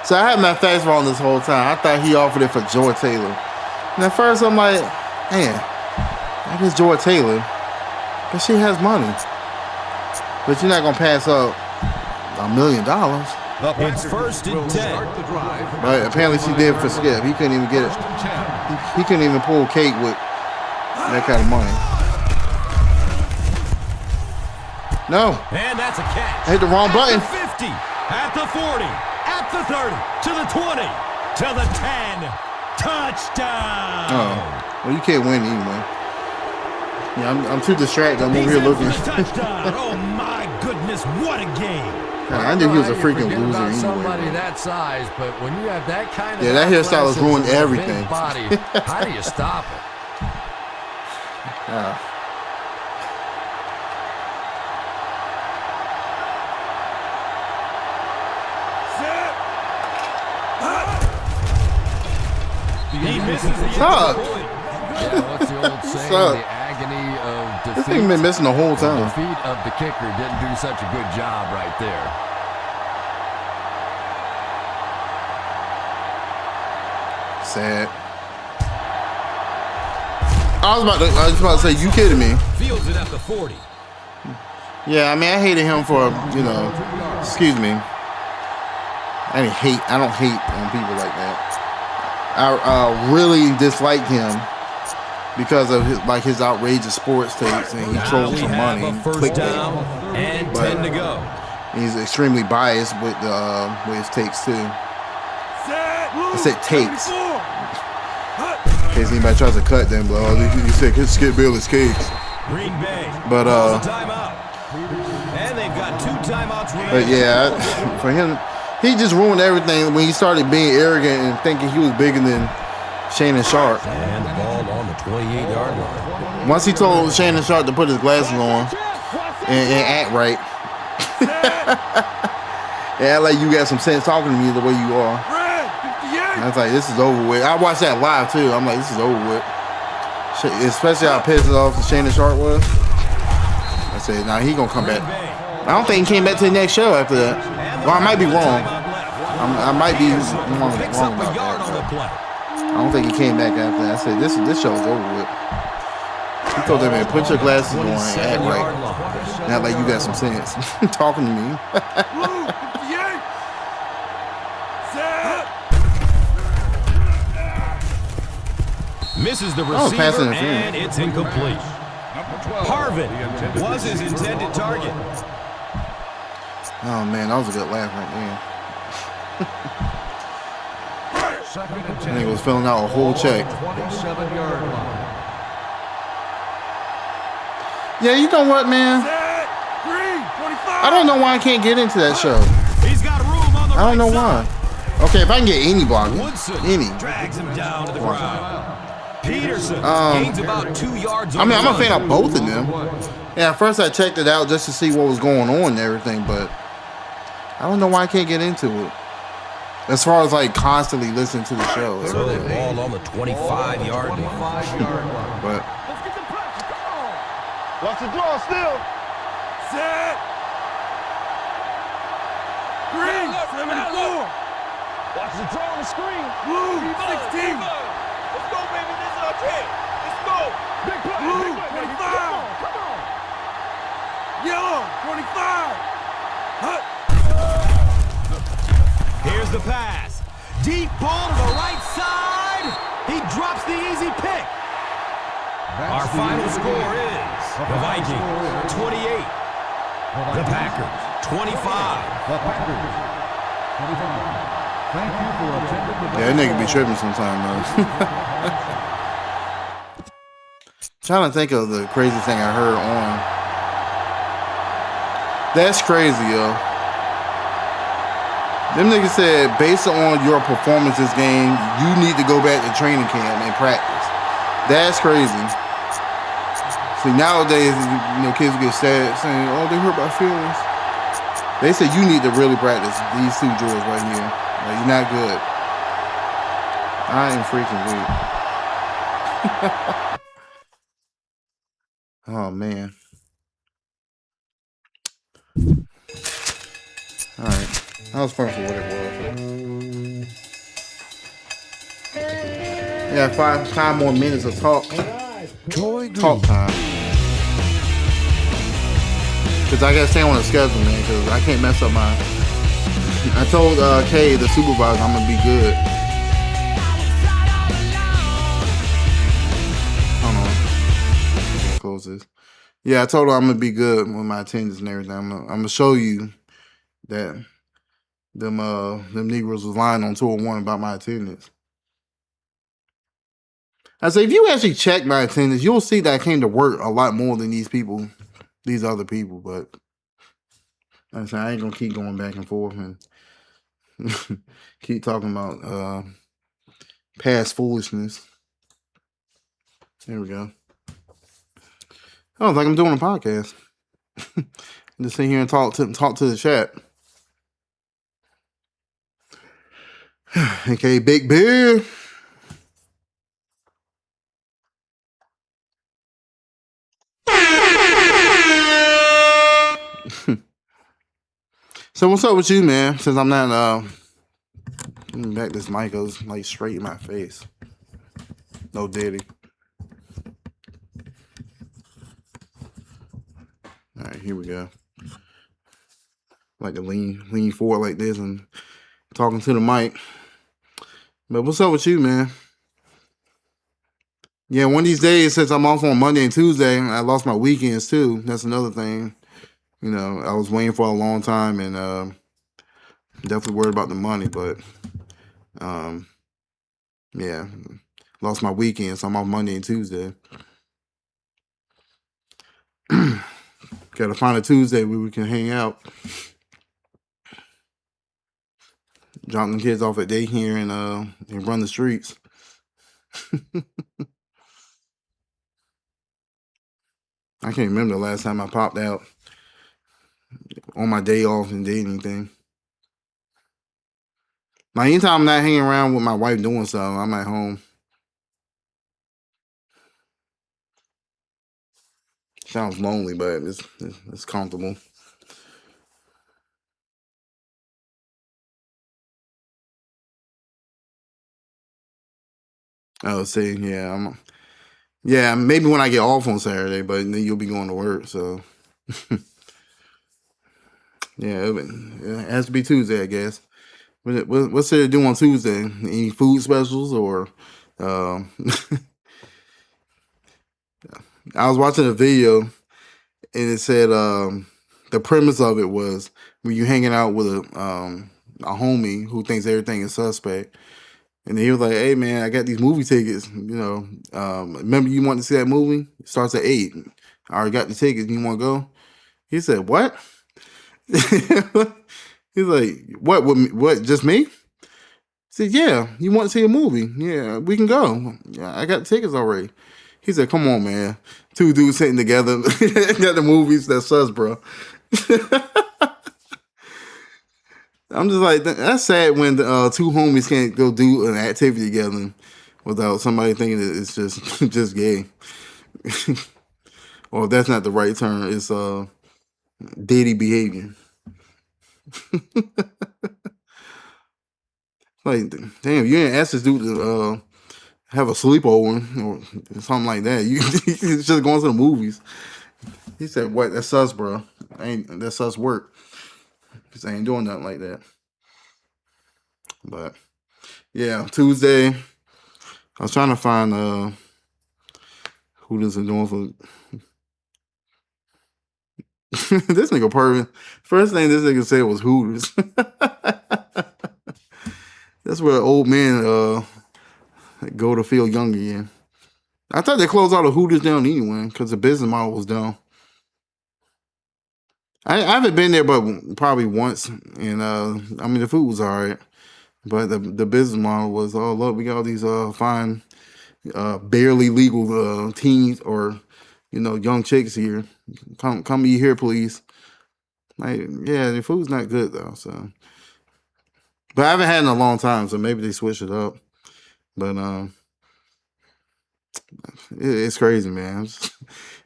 So I had my fastball on this whole time. I thought he offered it for Joy Taylor. And at first I'm like, man, that is Joy Taylor. But she has money. But you're not going to pass up $1 million. It's first and 10. Start the drive. But apparently she did for Skip. He couldn't even get it. 10. He couldn't even pull cake with that kind of money. No. And that's a catch. I hit the wrong button. At the 50, at the 40, at the 30, to the 20, to the 10. Touchdown. Oh. Well, you can't win anyway. Yeah, I'm too distracted. I'm over He's here in for looking. the touchdown. Oh, my goodness. What a game. I knew he was a You freaking forget loser about anyway. somebody that size, but when you have that kind of Yeah, that hairstyle has athleticism ruined and a big everything. Body, how do you stop it? He misses the Suck. extra point. Yeah, what's the old saying? Suck. The agony of This thing been missing the whole time. The feet of the kicker didn't do such a good job right there. Sad. I was about to say, you kidding me? Fields it at the 40. Yeah, I mean, I hated him for, you know, excuse me. I don't hate on people like that. I really disliked him because of his outrageous sports takes, and he trolls for money. First down and 10 to go. He's extremely biased with his takes too. I said takes. In case anybody tries to cut them, bro. You said Skip Bayless cakes. Green Bay. But timeout. And they've got 2 timeouts remaining. But yeah, for him, he just ruined everything when he started being arrogant and thinking he was bigger than Shannon Sharp. And the ball on the 28-yard line. Once he told Shannon Sharp to put his glasses on and act right. And act like you got some sense talking to me the way you are. I was like, this is over with. I watched that live too. I'm like, this is over with. Especially how pissed off Shannon Sharp was. I said, nah, he gonna come back. I don't think he came back to the next show after that. Well, I might be wrong. I might be wrong about that. I don't think he came back after that. I said, this show's over with. He told that man, put your glasses on and act right. Not like you got some sense. Talking to me. Misses the receiver, and it's incomplete. Harvin was his intended target. Oh, man, that was a good laugh right there. I think he was filling out a whole check. Yeah, you know what, man? I don't know why I can't get into that show. He's got room on the I don't know why. Okay, if I can get any blocking, any. Drags him down to the ground. Peterson gains about 2 yards. I mean, I'm a fan of both of them. Yeah, at first I checked it out just to see what was going on and everything, but I don't know why I can't get into it. As far as like constantly listening to the show. So the ball on the 25-yard line. But Let's get the pressure. Come on. Watch the draw still. Set. Green. 74. Watch the draw on the screen. Blue. 16. Let's go, baby. This is our chance. Let's go. Big play. Blue. 25. Come on. Yellow. 25. Hut. Here's the pass. Deep ball to the right side. He drops the easy pick. Our final score is the Vikings 28. The Packers 25. The Packers 25. Thank you for attending the yeah, that nigga be tripping sometime, though. Trying to think of the crazy thing I heard on. That's crazy, yo. Them niggas said, based on your performance this game, you need to go back to training camp and practice. That's crazy. See, nowadays, you know, kids get sad saying, oh, they hurt my feelings. They said you need to really practice these two drills right here. Like, you're not good. I am freaking weak. Oh, man. All right. That was fun for what it was. Yeah, five more minutes of talk. Talk time. Because I got to stay on the schedule, man, because I can't mess up my... I told Kay, the supervisor, I'm going to be good. Hold on. Close this. Yeah, I told her I'm going to be good with my attendance and everything. I'm going to show you that them Negroes was lying on 201 about my attendance. I say, if you actually check my attendance, you'll see that I came to work a lot more than these other people. But I say, I ain't gonna keep going back and forth and keep talking about past foolishness. There we go. I don't think I'm doing a podcast. Just sit here and talk to the chat. Okay, Big Bear. So what's up with you, man? Since I'm not let me back this mic goes like straight in my face. No diddy. All right, here we go. Like to lean forward like this and talking to the mic. But what's up with you, man? Yeah, one of these days, since I'm off on Monday and Tuesday, I lost my weekends too. That's another thing. You know, I was waiting for a long time and definitely worried about the money, but yeah, lost my weekend, so I'm off Monday and Tuesday. Gotta find a Tuesday where we can hang out. Drop the kids off at daycare and run the streets. I can't remember the last time I popped out on my day off and did anything. Now, anytime I'm not hanging around with my wife doing something, I'm at home. Sounds lonely, but it's comfortable. Oh, see, yeah, maybe when I get off on Saturday, but then you'll be going to work, so yeah, it has to be Tuesday, I guess. What's there to do on Tuesday? Any food specials or? I was watching a video and it said the premise of it was when you're hanging out with a homie who thinks everything is suspect, and he was like, "Hey man, I got these movie tickets. You know, remember you want to see that movie? It starts at 8. I already got the tickets. You want to go?" He said, "What?" He's like, "What? What? Just me?" I said, "Yeah. You want to see a movie? Yeah, we can go. Yeah, I got tickets already." He said, "Come on, man. Two dudes sitting together, got the movies. That's us, bro." I'm just like, that's sad when two homies can't go do an activity together without somebody thinking that it's just gay. Or if that's not the right term, it's dating behavior. Like, damn, you didn't ask this dude to have a sleepover or something like that. You just going to the movies. He said, "What? That's us, bro. That's us work." Because I ain't doing nothing like that. But yeah, Tuesday, I was trying to find who this is doing for. This nigga pervert. First thing this nigga said was Hooters. That's where old men go to feel young again. I thought they closed all the Hooters down anyway because the business model was down. I haven't been there but probably once, and I mean the food was alright, but the business model was, oh look, we got all these fine barely legal teens or young chicks here. Come eat here, please. Like, yeah, the food's not good though. So, but I haven't had it in a long time, so maybe they switch it up. But it's crazy, man.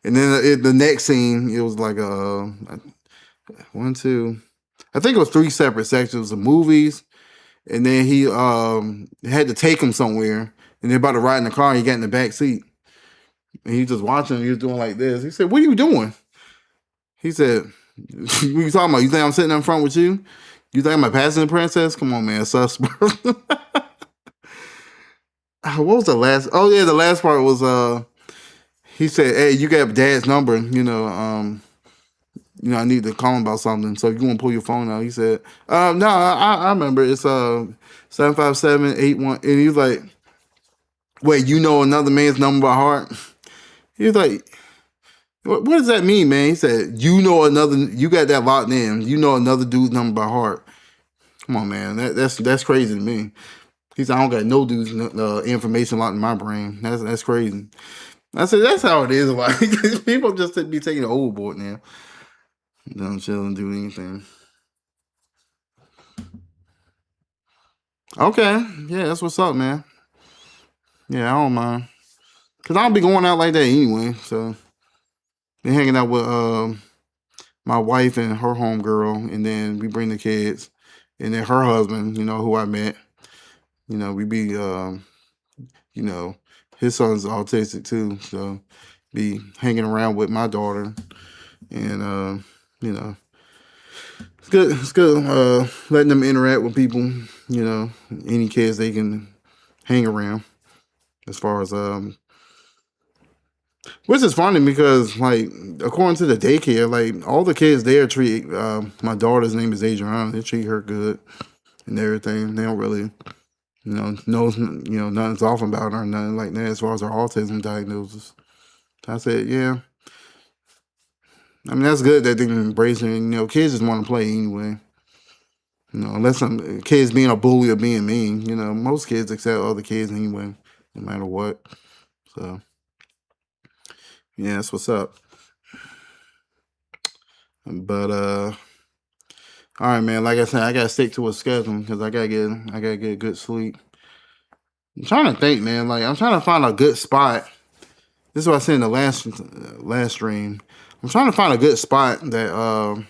And then the next scene, it was like one, two, I think it was 3 separate sections of movies, and then he had to take him somewhere, and they're about to ride in the car. And he got in the back seat, and he just watching. He was doing like this. He said, "What are you doing?" He said, "What are you talking about? You think I'm sitting in front with you? You think I'm a passenger princess? Come on, man, sus." What was the last? Oh yeah, the last part was he said, "Hey, you got Dad's number, I need to call him about something. So if you want to pull your phone out," he said, "No, I remember. It's 75781." And he was like, "Wait, you know another man's number by heart?" He was like, what does that mean, man?" He said, "You got that locked in. You know another dude's number by heart." Come on, man. That's crazy to me. He said, "I don't got no dude's information locked in my brain." That's crazy. I said, that's how it is. Like, people just be taking the overboard now. Don't chill and do anything. Okay. Yeah, that's what's up, man. Yeah, I don't mind. Because I don't be going out like that anyway. So, been hanging out with my wife and her homegirl, and then we bring the kids, and then her husband, who I met. We be, his son's autistic too, so be hanging around with my daughter, and it's good. It's good letting them interact with people. Any kids they can hang around. As far as which is funny because like according to the daycare, like all the kids there treat my daughter's name is Adriana. They treat her good and everything. They don't really nothing's off about her or nothing like that as far as her autism diagnosis. I said, yeah. I mean that's good that they can embrace it. Kids just want to play anyway. Unless some kids being a bully or being mean. Most kids accept other kids anyway, no matter what. So yeah, that's what's up. But all right, man. Like I said, I gotta stick to a schedule because I gotta get good sleep. I'm trying to think, man. Like I'm trying to find a good spot. This is what I said in the last stream. I'm trying to find a good spot that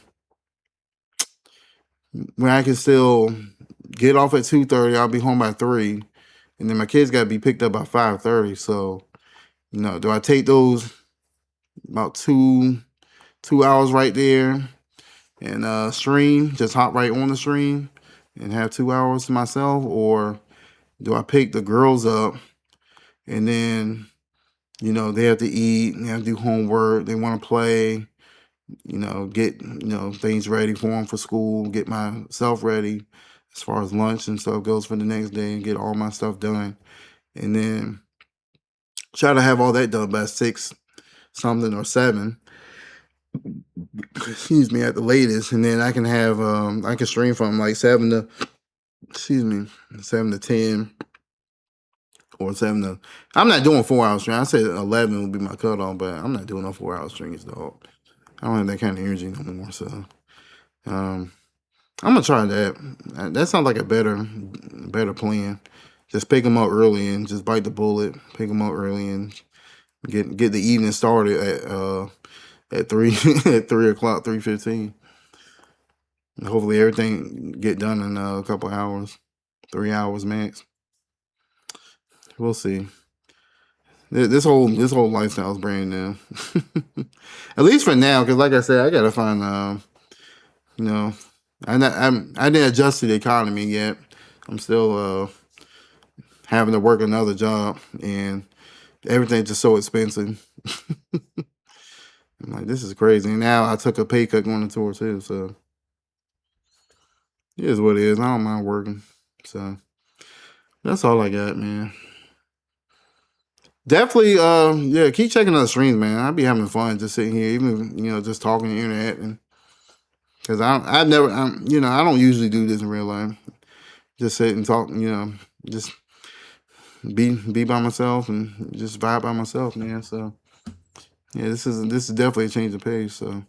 where I can still get off at 2:30. I'll be home by 3, and then my kids gotta be picked up by 5:30. So do I take those about 2 hours right there and stream, just hop right on the stream and have 2 hours to myself, or do I pick the girls up and then they have to eat, they have to do homework, they want to play, get things ready for them for school, get myself ready as far as lunch and stuff goes for the next day, and get all my stuff done, and then try to have all that done by 6 something or 7. Excuse me, at the latest, and then I can have I can stream from like 7 to 10 or 7 to. I'm not doing 4-hour stream. I said 11 would be my cutoff, but I'm not doing no 4-hour streams, dog. I don't have that kind of energy no more. So I'm gonna try that. That sounds like a better plan. Just pick them up early and just bite the bullet. Pick them up early and get the evening started at 3 at 3:00, 3:15. Hopefully everything get done in a couple hours, 3 hours max. We'll see. This whole lifestyle is brand new, at least for now. Because like I said, I gotta find I didn't adjust to the economy yet. I'm still having to work another job, and everything's just so expensive. I'm like, this is crazy. And now I took a pay cut going to tour too, so it is what it is. I don't mind working. So that's all I got, man. Definitely, yeah, keep checking out the streams, man. I'll be having fun just sitting here, even just talking to the internet, and because I don't usually do this in real life. Just sit and talk, just be by myself and just vibe by myself, man. So yeah, this is definitely a change of pace. So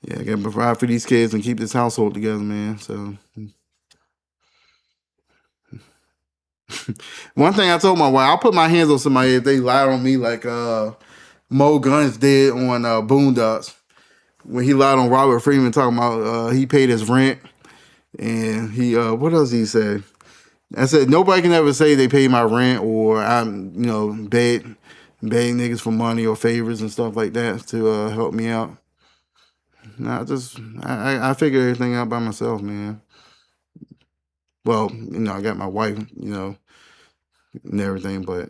yeah, I gotta provide for these kids and keep this household together, man. So one thing I told my wife, I'll put my hands on somebody if they lied on me like Mo Guns did on Boondocks. When he lied on Robert Freeman talking about he paid his rent, and he what else did he say? I said nobody can ever say they paid my rent, or I'm begging niggas for money or favors and stuff like that to help me out. No, I figure everything out by myself, man. Well, I got my wife, and everything, but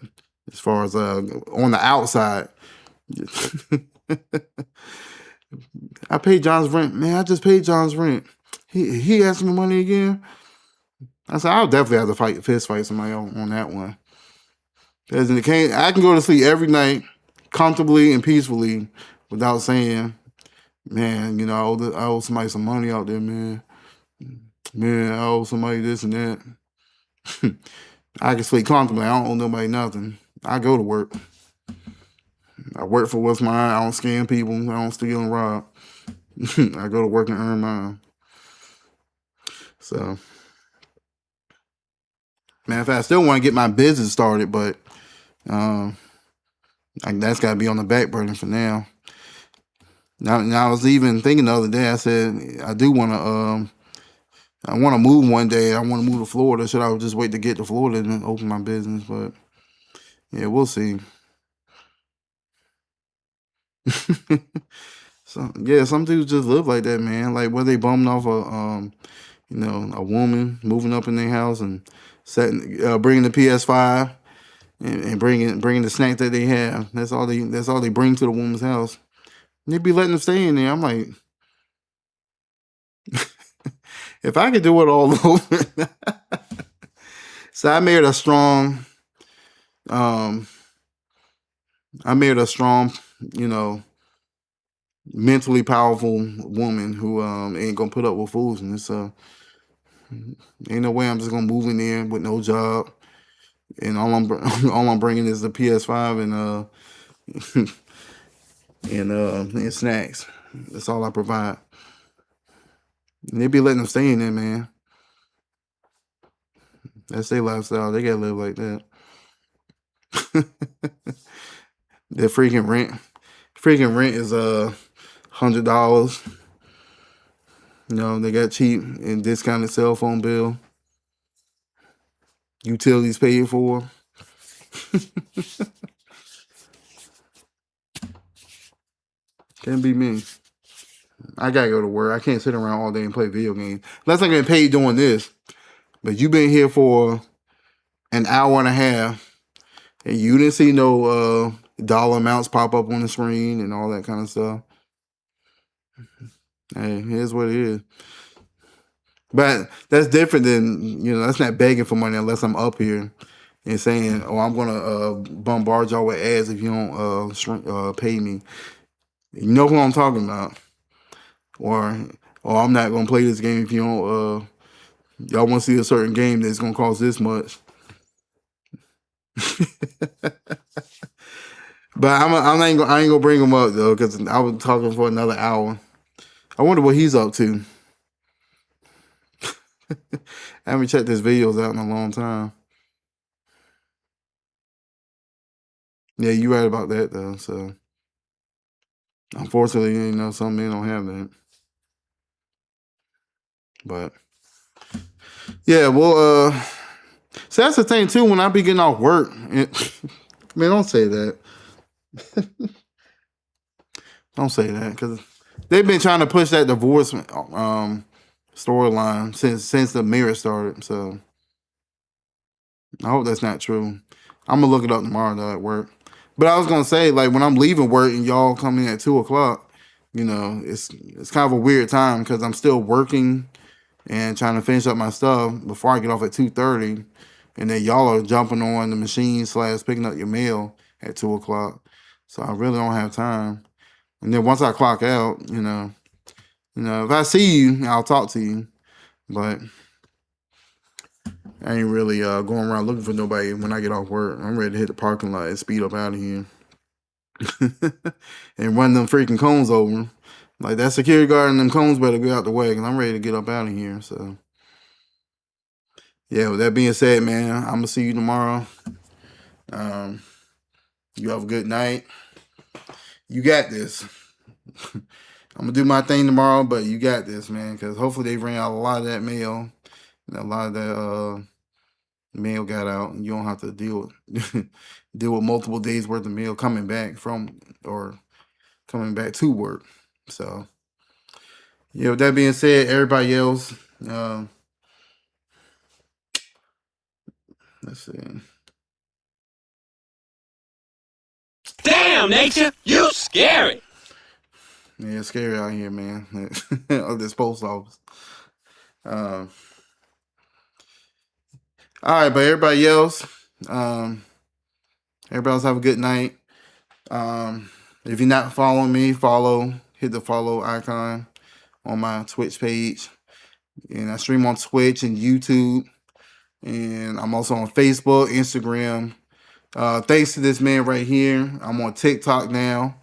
as far as on the outside, I paid John's rent. Man, I just paid John's rent. He asked me money again. I said, I'll definitely have to fist fight somebody on that one. Because I can go to sleep every night comfortably and peacefully without saying, man, I owe somebody some money out there, man. Man, I owe somebody this and that. I can sleep comfortably. I don't owe nobody nothing. I go to work. I work for what's mine. I don't scam people. I don't steal and rob. I go to work and earn mine. So, matter of fact, I still want to get my business started, but That's got to be on the back burner for now. Now, I was even thinking the other day. I said I do want to. I want to move one day. I want to move to Florida. Should I just wait to get to Florida and open my business? But yeah, we'll see. So yeah, some dudes just live like that, man. Like where they bumming off a a woman moving up in their house and bringing the PS5 and bringing the snack that they have. That's all they bring to the woman's house. And they be letting them stay in there. I'm like, if I could do it all over. So I married a strong, mentally powerful woman who ain't gonna put up with foolishness. So ain't no way I'm just gonna move in there with no job, and all I'm bringing is the PS5 and snacks. That's all I provide. And they be letting them stay in there, man. That's their lifestyle. They gotta live like that. Their freaking rent is $100. They got cheap and discounted cell phone bill. Utilities paid for. Can't be me. I gotta go to work. I can't sit around all day and play video games. Unless I'm getting paid doing this. But you've been here for an hour and a half, and you didn't see no dollar amounts pop up on the screen and all that kind of stuff. Hey, here's what it is. But that's different than, that's not begging for money unless I'm up here and saying, oh, I'm going to bombard y'all with ads if you don't pay me. You know who I'm talking about. Or I'm not going to play this game if you don't, y'all want to see a certain game that's going to cost this much. But I ain't gonna bring him up though, because I was talking for another hour. I wonder what he's up to. I haven't checked his videos out in a long time. Yeah, you're right about that though. So unfortunately, some men don't have that. But yeah, well, so that's the thing too. When I be getting off work, man, don't say that. Don't say that, because they've been trying to push that divorce storyline since the marriage started. So I hope that's not true. I'm gonna look it up tomorrow though at work. But I was gonna say, like, when I'm leaving work and y'all come in at 2:00, it's kind of a weird time because I'm still working and trying to finish up my stuff before I get off at 2:30, and then y'all are jumping on the machine / picking up your mail at 2:00. So I really don't have time. And then once I clock out, if I see you, I'll talk to you. But I ain't really going around looking for nobody when I get off work. I'm ready to hit the parking lot and speed up out of here. And run them freaking cones over. Like, that security guard and them cones better get out the way, because I'm ready to get up out of here. So yeah, with that being said, man, I'm going to see you tomorrow. You have a good night. You got this. I'm going to do my thing tomorrow, but you got this, man, because hopefully they ran out a lot of that mail. And a lot of that mail got out, and you don't have to deal with multiple days worth of mail coming back to work. So yeah, with that being said, everybody else, let's see. Damn, nature, you scary. Yeah, it's scary out here, man. Of this post office. All right, but everybody else have a good night. If you're not following me, hit the follow icon on my Twitch page. And I stream on Twitch and YouTube. And I'm also on Facebook, Instagram. Thanks to this man right here, I'm on TikTok now.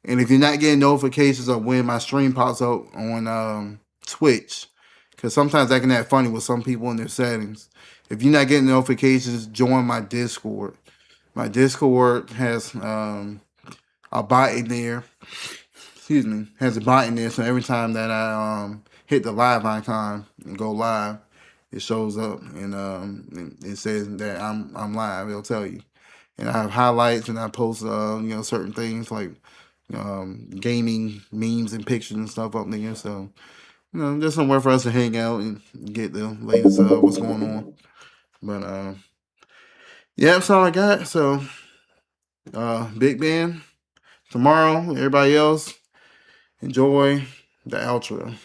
And if you're not getting notifications of when my stream pops up on Twitch, because sometimes that can act funny with some people in their settings. If you're not getting notifications, join my Discord. My Discord has a bot in there. Excuse me, has a bot in there. So every time that I hit the live icon and go live, it shows up and it says that I'm live. It'll tell you. And I have highlights and I post certain things like gaming memes and pictures and stuff up there. So just somewhere for us to hang out and get the latest what's going on. But yeah, that's all I got. So Big Ben, tomorrow, everybody else, enjoy the outro.